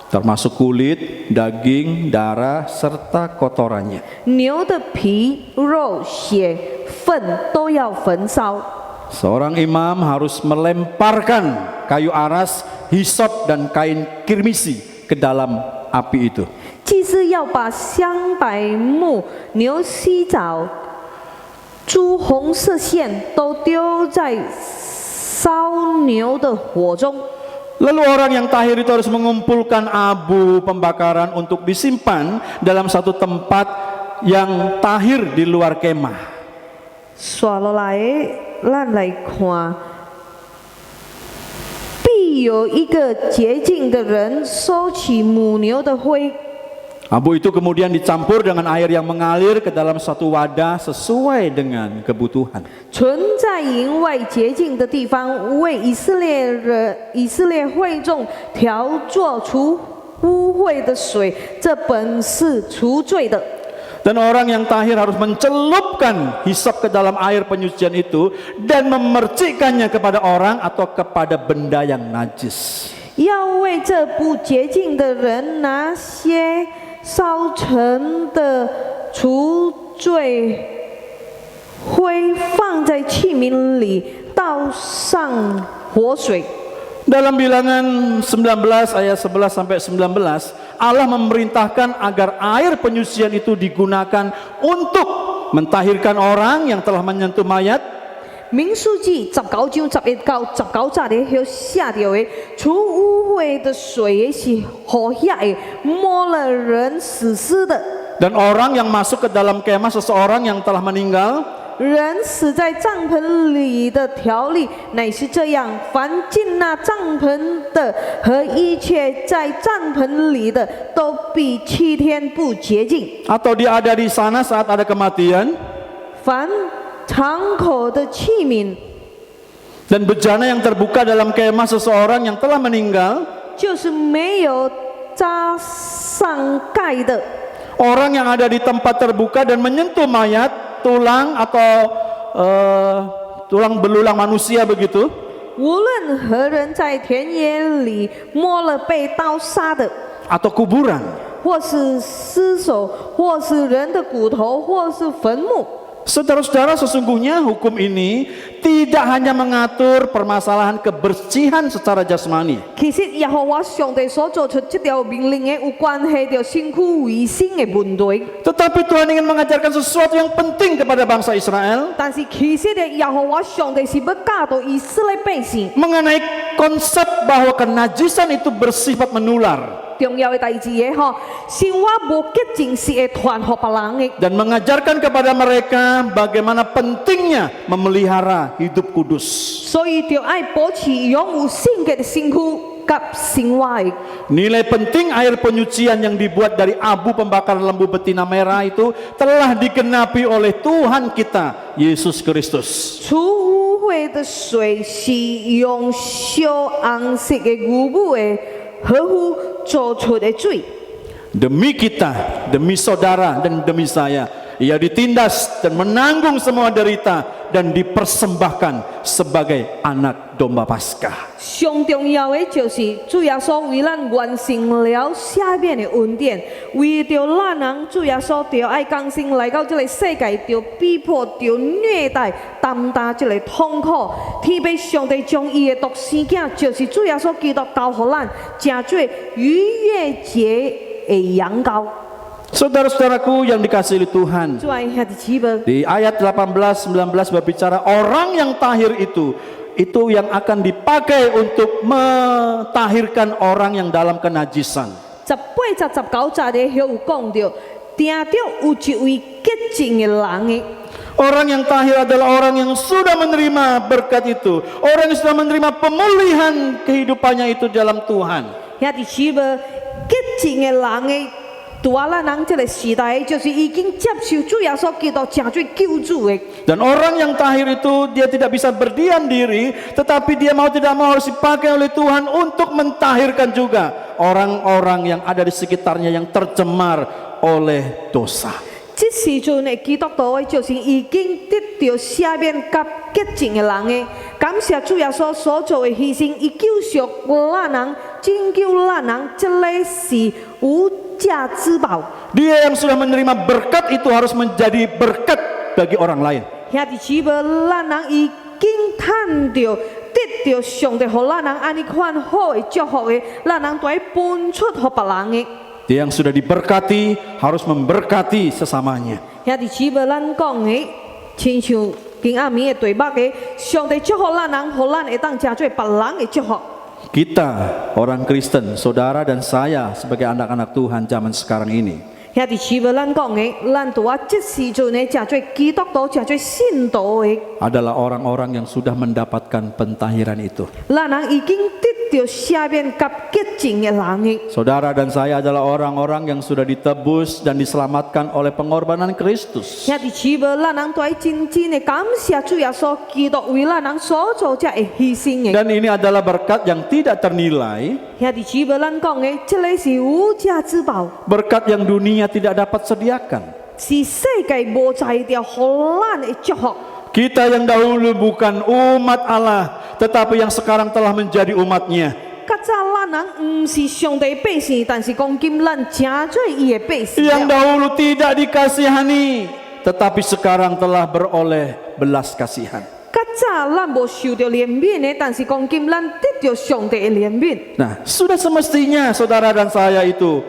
Termasuk kulit, daging, darah, serta kotorannya. 牛的皮、肉、血、粪都要焚烧。 Seorang imam harus melemparkan kayu aras, hisop, dan kain kirmisi ke dalam api itu. 祭司要把香柏木、牛膝枣、朱红色线都丢在烧牛的火中。 Lalu orang yang tahir itu harus mengumpulkan abu pembakaran untuk disimpan dalam satu tempat yang tahir di luar kemah. 刷落来，咱来看，必有一个洁净的人收起母牛的灰。 Abu itu kemudian dicampur dengan air yang mengalir ke dalam satu wadah sesuai dengan kebutuhan. 存在营外洁净的地方，为以色列会众调做除污秽的水，这本是除罪的。 Dan orang yang tahir harus mencelupkan hisap ke dalam air penyucian itu dan memercikkannya kepada orang atau kepada benda yang najis. 要为这不洁净的人拿些烧成的除罪会放在器皿里，倒上活水。 Dalam Bilangan 19 ayat 11 sampai 19, Allah memerintahkan agar air penyucian itu digunakan untuk mentahirkan orang yang telah menyentuh mayat. 民数记19章11到19节咧，有写到的，除污秽的水是好遐的，摸了人死尸的。 Dan orang yang masuk ke dalam kemah seseorang yang telah meninggal, 人死在帐篷里的条例乃是这样：凡进那帐篷的和一切在帐篷里的，都必7天不洁净。 atau dia ada di sana saat ada kematian, 凡敞口的器皿， dan bejana yang terbuka dalam kemah seseorang yang telah meninggal, 就是没有扎上盖的。 orang yang ada di tempat terbuka dan menyentuh mayat, tulang atau tulang belulang manusia begitu, 无论何人在田野里摸了被刀杀的， atau kuburan, 或是尸首，或是人的骨头，或是坟墓。 saudara-saudara, sesungguhnya hukum ini tidak hanya mengatur permasalahan kebersihan secara jasmani, 其實耶和華上帝所做出這條命令嘅，有關係到身軀衛生嘅問題。 tetapi Tuhan ingin mengajarkan sesuatu yang penting kepada bangsa Israel 但是其實嘅耶和華上帝是要教導以色列百姓 mengenai konsep bahwa kenajisan itu bersifat menular. 重要嘅代志嘅嗬，生活無潔淨是會傳給別人嘅。 Dan mengajarkan kepada mereka bagaimana pentingnya memelihara hidup kudus. 所以就愛保持擁有聖潔嘅身軀及生活嘅。 Nilai penting air penyucian yang dibuat dari abu pembakar lembu betina merah itu telah digenapi oleh Tuhan kita, Yesus Kristus. 除污秽的水是用燒紅色嘅牛母嘅皮膚做出嘅水。 Demi kita, demi saudara dan demi saya, ia ditindas dan menanggung semua derita dan dipersembahkan sebagai anak domba Paskah. 上重要嘅就是主耶穌為咱完成了赦免嘅恩典，為着咱人主耶穌就愛降生來到這個世界，就逼迫、就虐待、擔擔這個痛苦。天父上帝將伊嘅獨生囝，就是主耶穌基督交予咱，成做逾越節嘅羊羔。 Saudara-saudaraku yang dikasihi oleh Tuhan, 主愛兄弟姊妹， di ayat 18-19 berbicara orang yang tahir itu yang akan dipakai untuk mentahirkan orang yang dalam kenajisan. 18、19節嘅有講到，定着有一位潔淨嘅人嘅。 Orang yang tahir adalah orang yang sudah menerima berkat itu, orang yang sudah menerima pemulihan kehidupannya itu dalam Tuhan. 兄弟姊妹，潔淨嘅人嘅。 在咱人這個時代，就是已經接受主耶穌基督成做救主的。 Dan orang yang tahir itu dia tidak bisa berdiam diri, tetapi dia mau tidak mau harus dipakai oleh Tuhan untuk mentahirkan juga orang-orang yang ada di sekitarnya yang tercemar oleh dosa. 這時陣嘅基督徒就是已經得到赦免及潔淨嘅人嘅。感謝主耶穌所做嘅犧牲，以救贖咱人，拯救咱人，這個是無價之寶。 Dia yang sudah menerima berkat itu harus menjadi berkat bagi orang lain. 兄弟姊妹，咱人已經趁到得到上帝予咱人安尼款好嘅祝福嘅，咱人都要分出予別人嘅。 Dia yang sudah diberkati harus memberkati sesamanya. 兄弟姊妹，咱講嘅，親像今暗暝嘅對目嘅，上帝祝福咱人，予咱會當成做別人嘅祝福。 Kita orang Kristen, saudara dan saya sebagai anak-anak Tuhan zaman sekarang ini, 兄弟姊妹，咱講嘅，咱拄啊，即時陣嘅，成做基督徒，成做信徒嘅， adalah orang-orang yang sudah mendapatkan pentahiran itu. 咱人已經得到赦免及潔淨嘅人嘅。 Saudara dan saya adalah orang-orang yang sudah ditebus dan diselamatkan oleh pengorbanan Kristus. 兄弟姊妹，咱人都要真正嘅感謝主耶穌基督為咱人所做這嘅犧牲嘅。 Dan ini adalah berkat yang tidak ternilai, 兄弟姊妹，咱講嘅，這個是無價之寶， berkat yang dunia tidak dapat sediakan. 是世界無在掉予咱嘅祝福。 Kita yang dahulu bukan umat Allah, tetapi yang sekarang telah menjadi umatnya. 較早咱人唔是上帝百姓，但是講今咱成做伊嘅百姓 Yang 了。 dahulu tidak dikasihani, tetapi sekarang telah beroleh belas kasihan. 较早咱无受到怜悯的，但是讲今咱得到上帝的怜悯。 Nah, sudah semestinya saudara dan saya itu,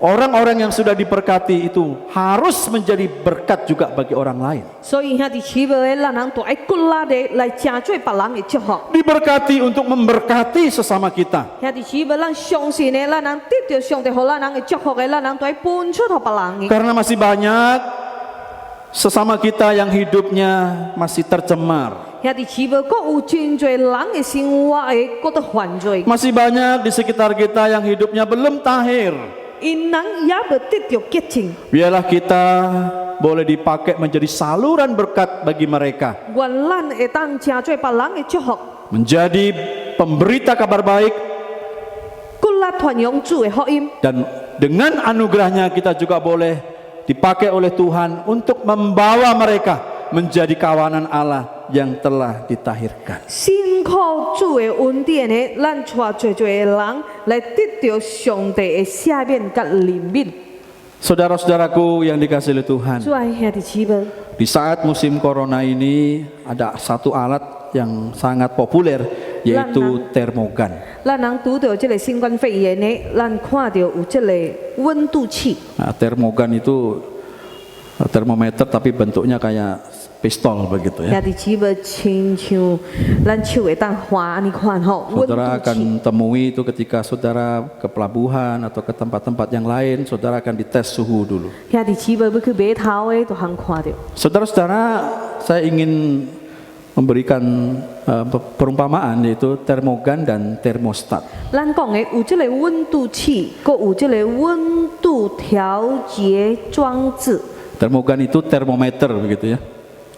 orang-orang yang sudah diberkati itu harus menjadi berkat juga bagi orang lain. 所以兄弟姊妹，咱人都爱鼓励的来成做别人的祝福。 Diberkati untuk memberkati sesama kita. 兄弟姊妹，咱相信的，咱人得到上帝给咱人的祝福的，咱人都爱分出给别人的。 Karena masih banyak sesama kita yang hidupnya masih tercemar. 兄弟姊妹，搁有真侪人的生活的，搁得犯罪， Masih banyak di sekitar kita yang hidupnya belum tahir. 因人也无得到洁净。 Biarlah kita boleh dipakai menjadi saluran berkat bagi mereka. 愿咱会当成做别人的祝福， Menjadi pemberita kabar baik. 鼓励传扬主的福音。 Dan dengan anugerahnya kita juga boleh dipakai oleh Tuhan untuk membawa mereka menjadi kawanan Allah yang telah ditahirkan. 辛苦主的恩典的，咱带最多的人来得到上帝的赦免甲怜悯。 Saudara-saudaraku yang dikasihi oleh Tuhan, 主爱兄弟姊妹， di saat musim corona ini ada satu alat yang sangat populer, yaitu termogan. 咱人拄到这个新冠肺炎的，咱看到有这个温度计。 Nah, termogan itu termometer tapi bentuknya kayak pistol begitu ya. 兄弟姊妹，亲像咱手会当划安尼看吼，温度 Saudara 计。 akan temui itu ketika saudara ke pelabuhan atau ke tempat-tempat yang lain, saudara akan dites suhu dulu. 兄弟姊妹要去码头的，都通看到。 Saudara-saudara, saya ingin memberikan perumpamaan yaitu termogan dan termostat. 咱讲的有这个温度计，搁有这个温度调节装置。 Termogan itu termometer begitu ya.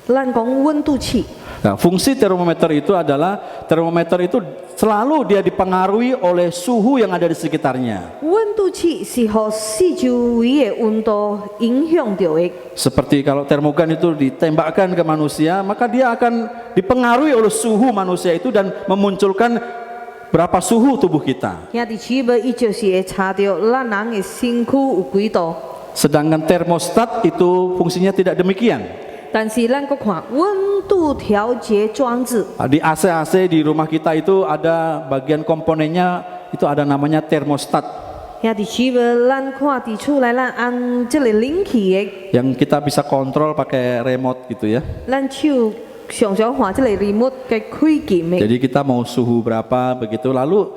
咱讲温度计， Nah, fungsi termometer itu adalah termometer itu selalu dia dipengaruhi oleh suhu yang ada di sekitarnya. 温度计是互四周围的温度影响到的。 Seperti kalau termogan itu ditembakkan ke manusia, maka dia akan dipengaruhi oleh suhu manusia itu dan memunculkan berapa suhu tubuh kita. 兄弟姊妹，伊就是会查到咱人的身躯有几度。 Sedangkan termostat itu fungsinya tidak demikian. 但是咱搁看温度调节装置， Di AC di rumah kita itu ada bagian komponennya, itu ada namanya termostat 兄弟姊妹，咱看伫厝内咱按这个冷气的， yang kita bisa kontrol pakai remote gitu ya. 咱手常常看这个 remote 嘅开键的。 Jadi kita mau suhu berapa begitu, lalu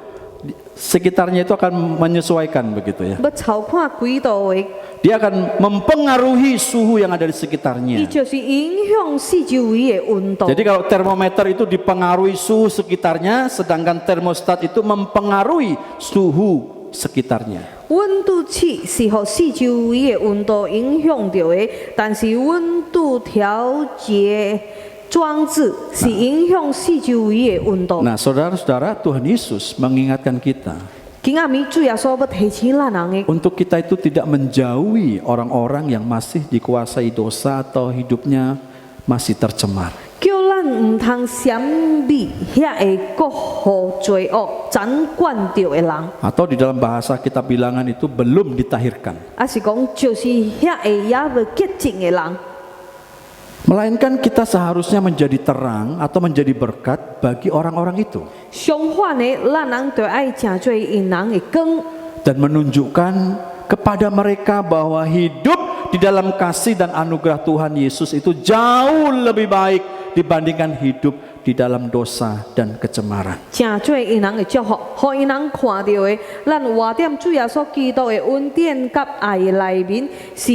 sekitarnya itu akan menyesuaikan begitu ya. 要操看几度的， Dia akan mempengaruhi suhu yang ada di 伊 sekitarnya. 就是影响四周围的温度。 Jadi kalau termometer itu dipengaruhi suhu sekitarnya, sedangkan termostat itu mempengaruhi suhu sekitarnya. 温度计是互四周围的温度影响到的，但是温度调节装置是影响四周围的温度。 Nah, saudara-saudara, Tuhan Yesus mengingatkan kita 今仔日主耶稣要提醒咱人的， untuk kita itu tidak menjauhi orang-orang yang masih dikuasai dosa atau hidupnya masih tercemar. 叫咱唔通闪避遐会国互罪恶掌管着的人， Atau di dalam bahasa kita bilangan itu belum ditahirkan. 还是讲就是遐会也无洁净的人。 Melainkan kita seharusnya menjadi terang atau menjadi berkat bagi orang-orang itu. 相反的，咱人就爱成做因人的光， Dan menunjukkan kepada mereka bahwa hidup di dalam kasih dan anugerah Tuhan Yesus itu jauh lebih baik dibandingkan hidup di dalam dosa dan kecemaran. 成做因人的祝福，互因人看到的，咱活点主耶稣基督的恩典甲爱的内面，是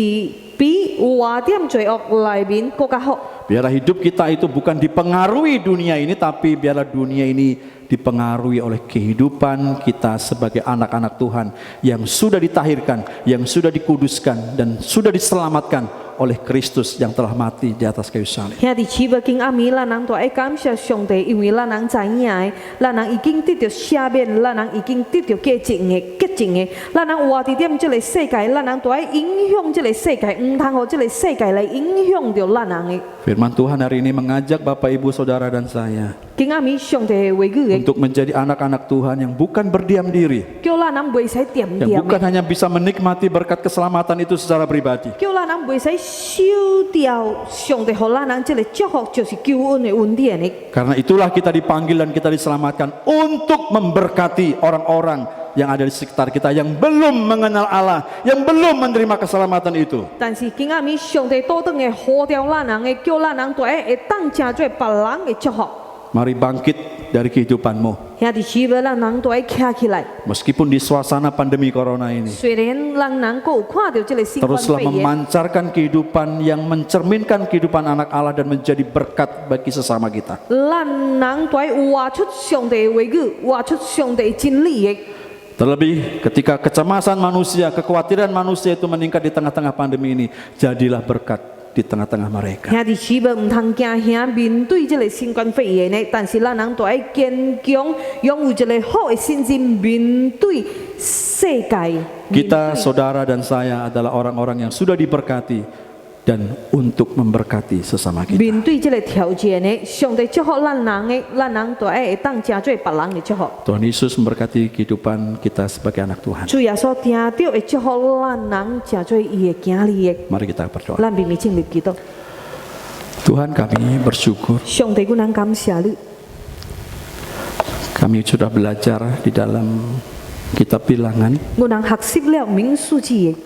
比活点罪恶内面更加好。 Biarlah hidup kita itu bukan dipengaruhi dunia ini, tapi biarlah dunia ini dipengaruhi oleh kehidupan kita sebagai anak-anak Tuhan yang sudah ditahirkan, yang sudah dikuduskan, dan sudah diselamatkan oleh Kristus yang telah mati di atas kayu salib. 兄弟姊妹，今暗暝咱人都爱感谢上帝，因为咱人知影的，咱人已经得到赦免，咱人已经得到洁净的，咱人活伫点这个世界，咱人都爱影响这个世界，唔通互这个世界来影响着咱人的。 Firman Tuhan hari ini mengajak Bapak Ibu Saudara dan saya 今暗暝上帝的话语的， untuk menjadi anak-anak Tuhan yang bukan berdiam diri, 叫咱人袂使点 yang 点 bukan 的， hanya bisa menikmati berkat keselamatan itu secara pribadi, 叫咱人袂使收掉上帝互咱人这个祝福，就是救恩的恩典的。 Karena itulah kita dipanggil dan kita diselamatkan untuk memberkati orang-orang yang ada di sekitar kita yang belum mengenal Allah, yang belum menerima keselamatan itu. 但是今仔日上帝倒转的呼召咱人的，叫咱人大家会当成做别人的祝福。 Mari bangkit dari kehidupanmu. 兄弟姊妹，咱人大家起来。 Meskipun di suasana pandemi corona ini, 虽然咱人还有看到这个新冠 teruslah 肺炎， memancarkan kehidupan yang mencerminkan kehidupan anak Allah dan menjadi berkat bagi sesama kita. 咱人大家活出上帝的话语，活出上帝的真理的。 Terlebih ketika kecemasan manusia, kekhawatiran manusia itu meningkat di tengah-tengah pandemi ini, jadilah berkat di tengah-tengah mereka. 兄弟姊妹，唔通惊吓面对这个新冠肺炎的，但是咱人大家坚强，拥有一个好的信心，面对世界。 Kita, saudara dan saya adalah orang-orang yang sudah diberkati dan untuk memberkati sesama kita. 面对这个条件的，上帝祝福咱人的，咱人大家会当成做别人的祝福。 Tuhan Yesus memberkati kehidupan kita sebagai anak Tuhan. 主耶稣听到会祝福咱人，成做伊的囝儿的。 Mari kita berdoa. 咱明明进入基督， Tuhan, kami bersyukur 上帝，我能感谢你。 kami sudah belajar di dalam kitab Bilangan. 我能学习了民数记的。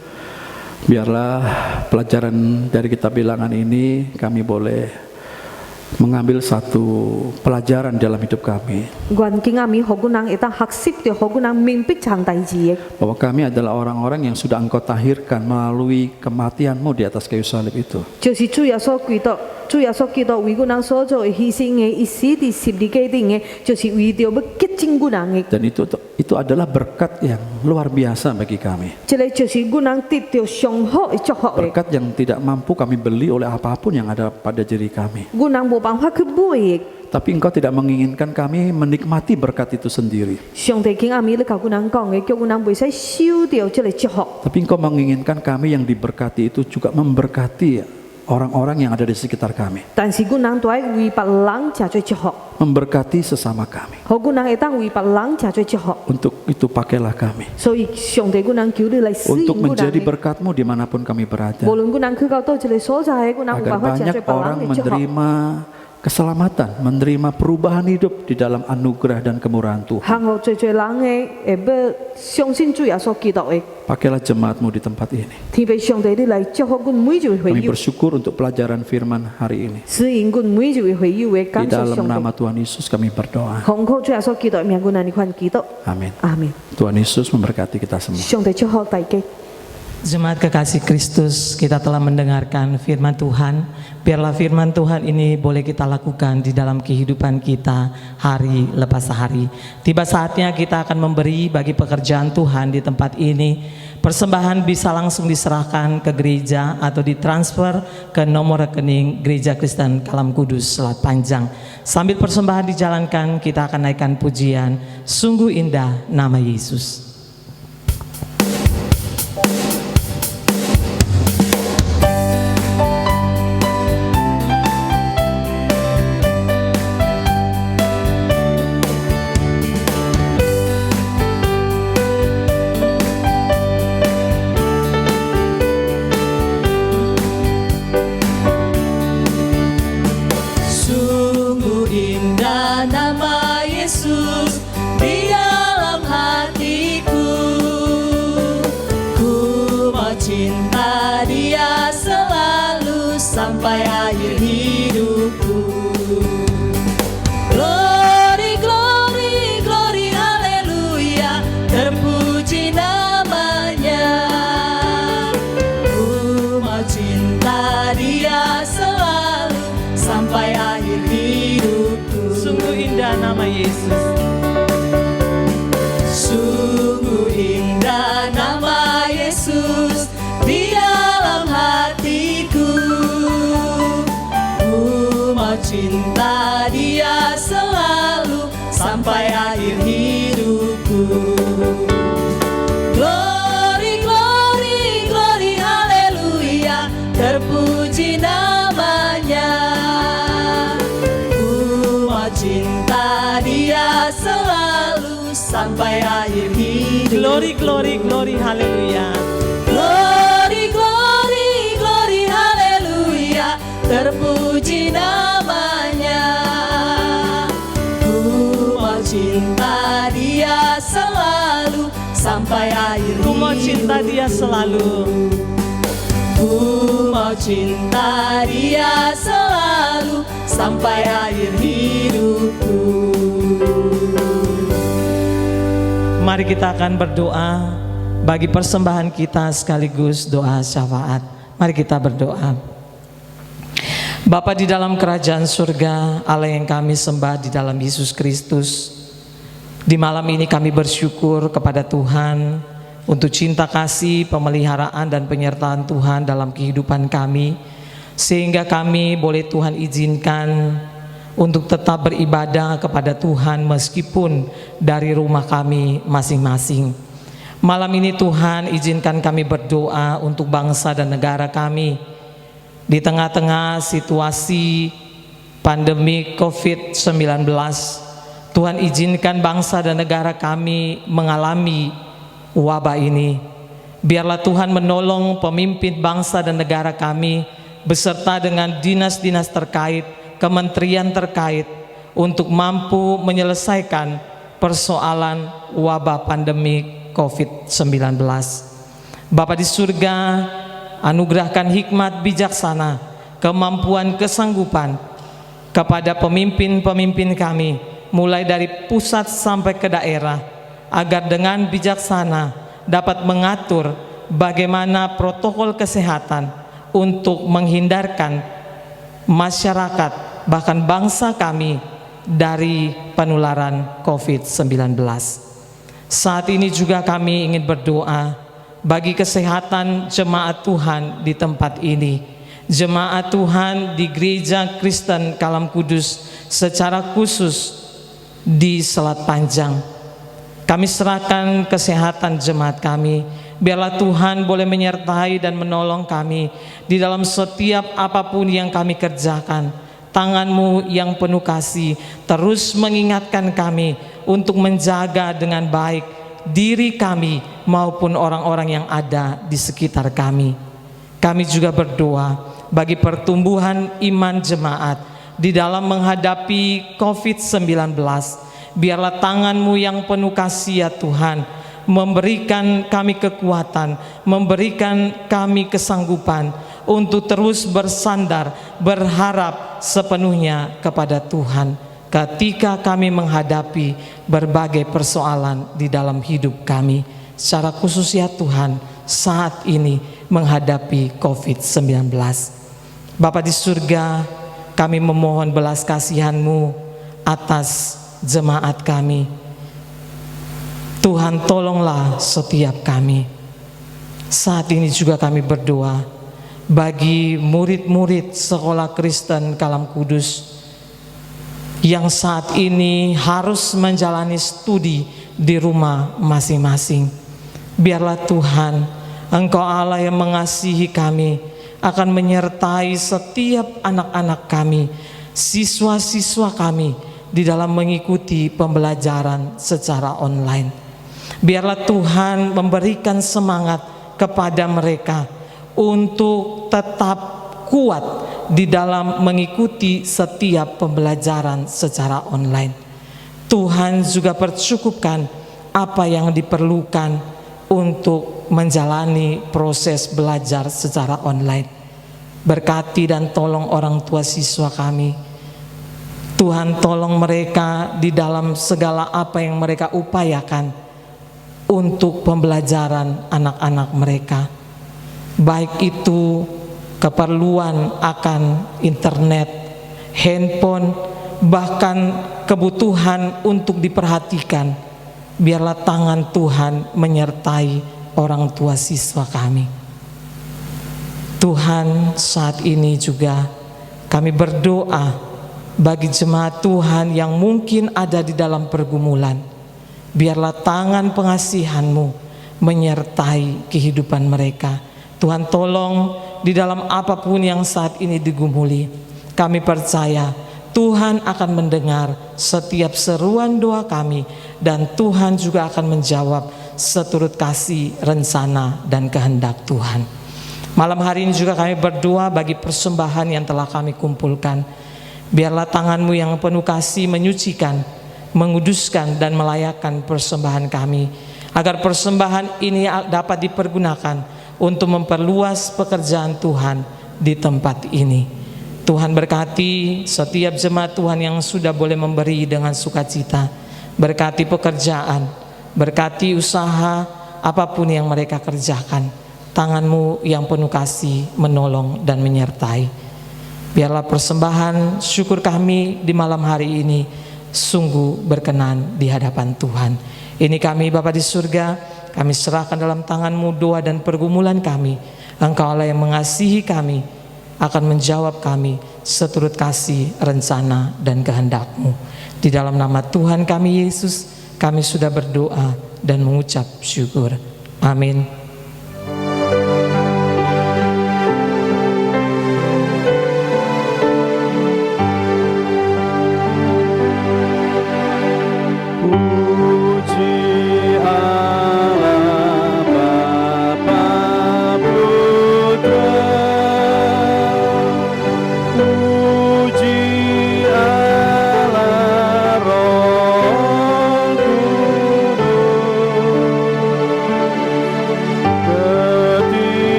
Biarlah pelajaran dari kitab Bilangan ini kami boleh mengambil satu pelajaran dalam hidup kami, 願今仔日，互我人會當學習到，互我人明白一項代志的。 bahwa kami adalah orang-orang yang sudah Engkau tahirkan melalui kematian-Mu di atas kayu salib itu. 就是主耶穌基督，主耶穌基督為我人所做的犧牲的，伊死伫十字架頂的，就是為着要潔淨我人的。 Dan itu adalah berkat yang luar biasa bagi kami. 這個就是我人得到上好的祝福的。 Berkat yang tidak mampu kami beli oleh apapun yang ada pada diri kami. 我人無辦法去買的。 Tapi Engkau tidak menginginkan kami menikmati berkat itu sendiri. 上帝今仔日咧，甲我人講的，叫我人袂使收到這個祝福。 Tapi Engkau menginginkan kami yang diberkati itu juga memberkati orang-orang yang ada di sekitar kami. 但是我人都愛為別人成做祝福， Memberkati sesama kami. 互我人會當為別人成做祝福。 Untuk itu pakailah kami. 所以上帝，我人求你來使用 Untuk 我人 menjadi 的。 berkat-Mu dimanapun kami berada. 無論我人去到倒一個所在，我人有 Agar 辦法成 banyak 做別 orang 人的祝福。 menerima keselamatan, menerima perubahan hidup di dalam anugerah dan kemurahan Tuhan. 幸好最人的會要相信主耶穌基督的。 Pakailah jemaat-Mu di tempat ini. 天父上帝，你來祝福阮每一位會 Kami 友， bersyukur untuk pelajaran firman hari ini. 使引阮每一位會友的 Di 感謝 dalam 上 nama 帝。 Tuhan Yesus kami berdoa. 奉靠主耶穌基督的名，阮能力款祈禱。 Amin. 阿門。 Tuhan Yesus memberkati kita semua. 上帝祝福大家。 Jemaat kekasih Kristus, kita telah mendengarkan firman Tuhan. Biarlah firman Tuhan ini boleh kita lakukan di dalam kehidupan kita hari lepas hari. Tiba saatnya kita akan memberi bagi pekerjaan Tuhan di tempat ini. Persembahan bisa langsung diserahkan ke gereja atau ditransfer ke nomor rekening Gereja Kristen Kalam Kudus Selat Panjang. Sambil persembahan dijalankan, kita akan naikkan pujian Sungguh Indah Nama Yesus. Sungguh indah nama Yesus di dalam hatiku. Ku mau cinta Dia selalu sampai akhir hidupku. Glory, glory, glory, haleluya, terpuji namanya. Ku mau cinta Dia selalu sampai akhir hidupku. Sungguh indah nama Yesus. Sungguh indah nama Yesus di dalam hatiku. Ku mau cinta Dia selalu sampai akhir hidupku. Glory, glory, glory, haleluya, terpuji namanya. Ku mau cinta Dia selalu sampai akhir hidupku. Glory, glory, glory, haleluya. Glory, glory, glory, haleluya. terpuji namanya. Ku mau cinta dia selalu sampai akhir Ku mau cinta dia selalu. Ku mau cinta dia selalu sampai akhir hidupku. Mari kita akan berdoa bagi persembahan kita sekaligus doa syafaat. Mari kita berdoa. Bapa di dalam kerajaan surga, Allah yang kami sembah di dalam Yesus Kristus, di malam ini kami bersyukur kepada Tuhan untuk cinta kasih, pemeliharaan dan penyertaan Tuhan dalam kehidupan kami, sehingga kami boleh Tuhan izinkan untuk tetap beribadah kepada Tuhan meskipun dari rumah kami masing-masing. Malam ini Tuhan izinkan kami berdoa untuk bangsa dan negara kami di tengah-tengah situasi pandemi COVID-19. Tuhan izinkan bangsa dan negara kami mengalami wabah ini. Biarlah Tuhan menolong pemimpin bangsa dan negara kami beserta dengan dinas-dinas terkait, kementerian terkait untuk mampu menyelesaikan persoalan wabah pandemi COVID-19. Bapa di surga, anugerahkan hikmat bijaksana, kemampuan kesanggupan kepada pemimpin-pemimpin kami, mulai dari pusat sampai ke daerah, agar dengan bijaksana dapat mengatur bagaimana protokol kesehatan untuk menghindarkan masyarakat, bahkan bangsa kami dari penularan COVID-19. Saat ini juga kami ingin berdoa bagi kesehatan jemaat Tuhan di tempat ini, jemaat Tuhan di Gereja Kristen Kalam Kudus secara khusus di Selat Panjang. Kami serahkan kesehatan jemaat kami. Biarlah Tuhan boleh menyertai dan menolong kami di dalam setiap apapun yang kami kerjakan. Tangan-Mu yang penuh kasih terus mengingatkan kami untuk menjaga dengan baik diri kami maupun orang-orang yang ada di sekitar kami. Kami juga berdoa bagi pertumbuhan iman jemaat di dalam menghadapi COVID-19. Biarlah tangan-Mu yang penuh kasih ya Tuhan memberikan kami kekuatan, memberikan kami kesanggupan untuk terus bersandar, berharap sepenuhnya kepada Tuhan ketika kami menghadapi berbagai persoalan di dalam hidup kami. Secara khusus ya Tuhan saat ini menghadapi COVID-19. Bapa di surga, kami memohon belas kasihan-Mu atas jemaat kami. Tuhan tolonglah setiap kami. Saat ini juga kami berdoa bagi murid-murid sekolah Kristen Kalam Kudus yang saat ini harus menjalani studi di rumah masing-masing. Biarlah Tuhan, Engkau Allah yang mengasihi kami, akan menyertai setiap anak-anak kami, siswa-siswa kami di dalam mengikuti pembelajaran secara online. Biarlah Tuhan memberikan semangat kepada mereka untuk tetap kuat di dalam mengikuti setiap pembelajaran secara online. Tuhan juga percukupkan apa yang diperlukan untuk menjalani proses belajar secara online. Berkati dan tolong orang tua siswa kami. Tuhan tolong mereka di dalam segala apa yang mereka upayakan untuk pembelajaran anak-anak mereka, baik itu keperluan akan internet, handphone, bahkan kebutuhan untuk diperhatikan. Biarlah tangan Tuhan menyertai orang tua siswa kami. Tuhan, saat ini juga kami berdoa bagi jemaat Tuhan yang mungkin ada di dalam pergumulan. Biarlah tangan pengasihan-Mu menyertai kehidupan mereka. Tuhan tolong di dalam apapun yang saat ini digumuli. Kami percaya Tuhan akan mendengar setiap seruan doa kami, dan Tuhan juga akan menjawab seturut kasih, rencana, dan kehendak Tuhan. Malam hari ini juga kami berdoa bagi persembahan yang telah kami kumpulkan. Biarlah tangan-Mu yang penuh kasih menyucikan, menguduskan dan melayakkan persembahan kami, agar persembahan ini dapat dipergunakan untuk memperluas pekerjaan Tuhan di tempat ini. Tuhan berkati setiap jemaat Tuhan yang sudah boleh memberi dengan sukacita. Berkati pekerjaan, berkati usaha apapun yang mereka kerjakan. Tangan-Mu yang penuh kasih menolong dan menyertai. Biarlah persembahan syukur kami di malam hari ini sungguh berkenan di hadapan Tuhan. Ini kami Bapa di surga, kami serahkan dalam tangan-Mu doa dan pergumulan kami. Engkau Allah yang mengasihi kami, akan menjawab kami seturut kasih, rencana dan kehendak-Mu. Di dalam nama Tuhan kami Yesus, kami sudah berdoa dan mengucap syukur. Amin.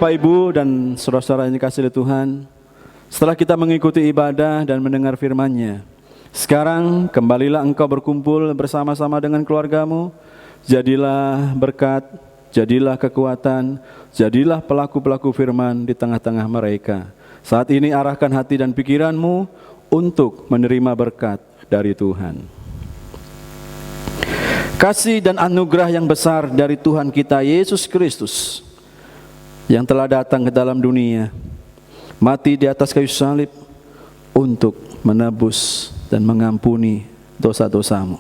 Bapak, Ibu, dan saudara-saudara yang dikasihi oleh Tuhan, setelah kita mengikuti ibadah dan mendengar firman-Nya, sekarang kembalilah engkau berkumpul bersama-sama dengan keluargamu. Jadilah berkat, jadilah kekuatan, jadilah pelaku-pelaku firman di tengah-tengah mereka. Saat ini arahkan hati dan pikiranmu untuk menerima berkat dari Tuhan. Kasih dan anugerah yang besar dari Tuhan kita Yesus Kristus yang telah datang ke dalam dunia, mati di atas kayu salib untuk menebus dan mengampuni dosa-dosamu.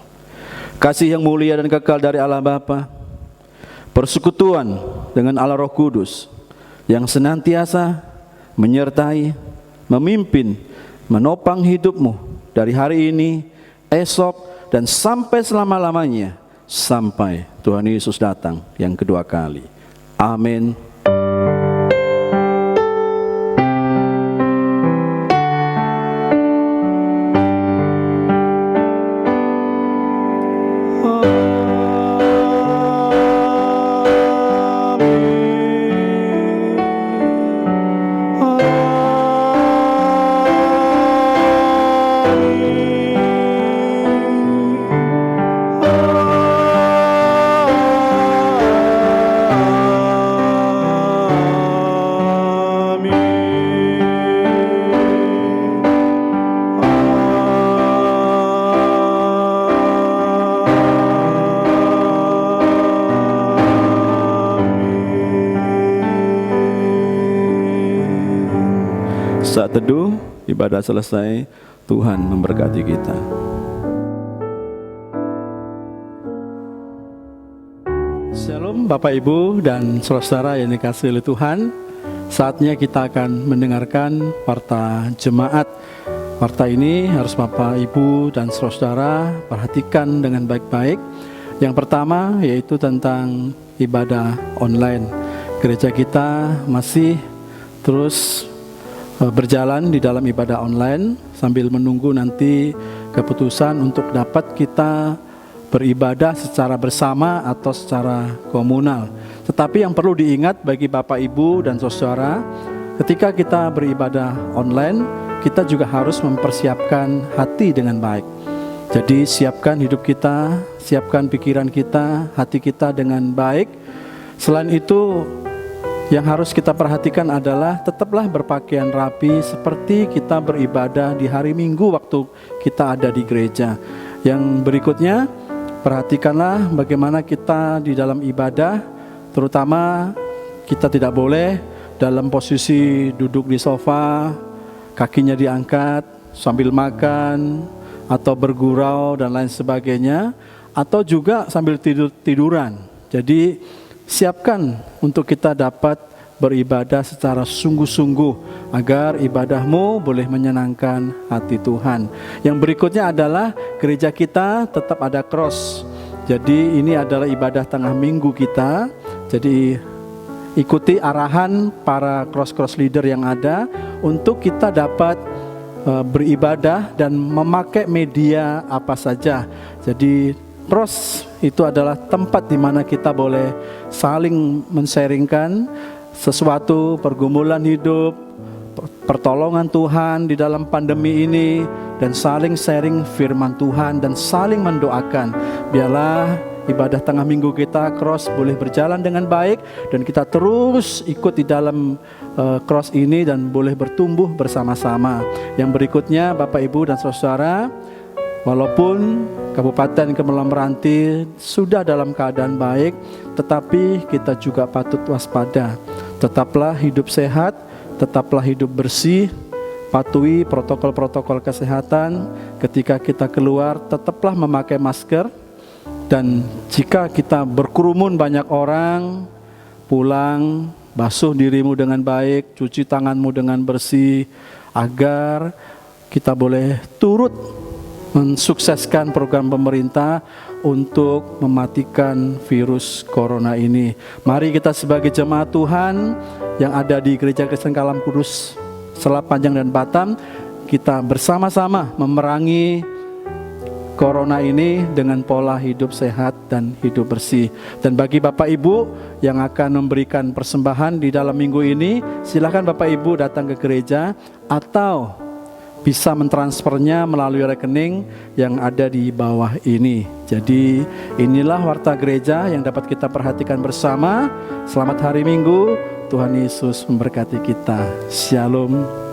Kasih yang mulia dan kekal dari Allah Bapa, persekutuan dengan Allah Roh Kudus yang senantiasa menyertai, memimpin, menopang hidupmu dari hari ini, esok, dan sampai selama-lamanya, sampai Tuhan Yesus datang yang kedua kali. Amin. Saat teduh, ibadah selesai, Tuhan memberkati kita. Shalom Bapak Ibu dan saudara yang dikasihi oleh Tuhan. Saatnya kita akan mendengarkan warta jemaat. Warta ini harus Bapak Ibu dan saudara perhatikan dengan baik-baik. Yang pertama yaitu tentang ibadah online. Gereja kita masih terus berjalan di dalam ibadah online sambil menunggu nanti keputusan untuk dapat kita beribadah secara bersama atau secara komunal. Tetapi yang perlu diingat bagi Bapak Ibu dan saudara, ketika kita beribadah online, kita juga harus mempersiapkan hati dengan baik. Jadi siapkan hidup kita, siapkan pikiran kita, hati kita dengan baik. Selain itu, yang harus kita perhatikan adalah tetaplah berpakaian rapi seperti kita beribadah di hari Minggu waktu kita ada di gereja. Yang berikutnya, perhatikanlah bagaimana kita di dalam ibadah, terutama kita tidak boleh dalam posisi duduk di sofa, kakinya diangkat, sambil makan atau bergurau dan lain sebagainya, atau juga sambil tiduran. Jadi siapkan untuk kita dapat beribadah secara sungguh-sungguh agar ibadahmu boleh menyenangkan hati Tuhan. Yang berikutnya adalah gereja kita tetap ada cross. Jadi ini adalah ibadah tengah minggu kita. Jadi ikuti arahan para cross leader yang ada untuk kita dapat beribadah dan memakai media apa saja. Jadi cross itu adalah tempat di mana kita boleh saling men-sharingkan sesuatu, pergumulan hidup, pertolongan Tuhan di dalam pandemi ini, dan saling sharing firman Tuhan dan saling mendoakan. Biarlah ibadah tengah minggu kita cross boleh berjalan dengan baik dan kita terus ikut di dalam cross ini dan boleh bertumbuh bersama-sama. Yang berikutnya Bapak Ibu dan Saudara, walaupun Kabupaten Kepulauan Meranti sudah dalam keadaan baik, tetapi kita juga patut waspada. Tetaplah hidup sehat, tetaplah hidup bersih, patuhi protokol-protokol kesehatan. Ketika kita keluar, tetaplah memakai masker. Dan jika kita berkerumun banyak orang, pulang, basuh dirimu dengan baik, cuci tanganmu dengan bersih, agar kita boleh turut mensukseskan program pemerintah untuk mematikan virus corona ini. Mari kita sebagai jemaat Tuhan yang ada di Gereja Kristen Kalam Kudus Selapanjang dan Batam, kita bersama-sama memerangi corona ini dengan pola hidup sehat dan hidup bersih. Dan bagi Bapak Ibu yang akan memberikan persembahan di dalam minggu ini, silakan Bapak Ibu datang ke gereja atau bisa mentransfernya melalui rekening yang ada di bawah ini. Jadi inilah warta gereja yang dapat kita perhatikan bersama. Selamat hari Minggu, Tuhan Yesus memberkati kita. Shalom.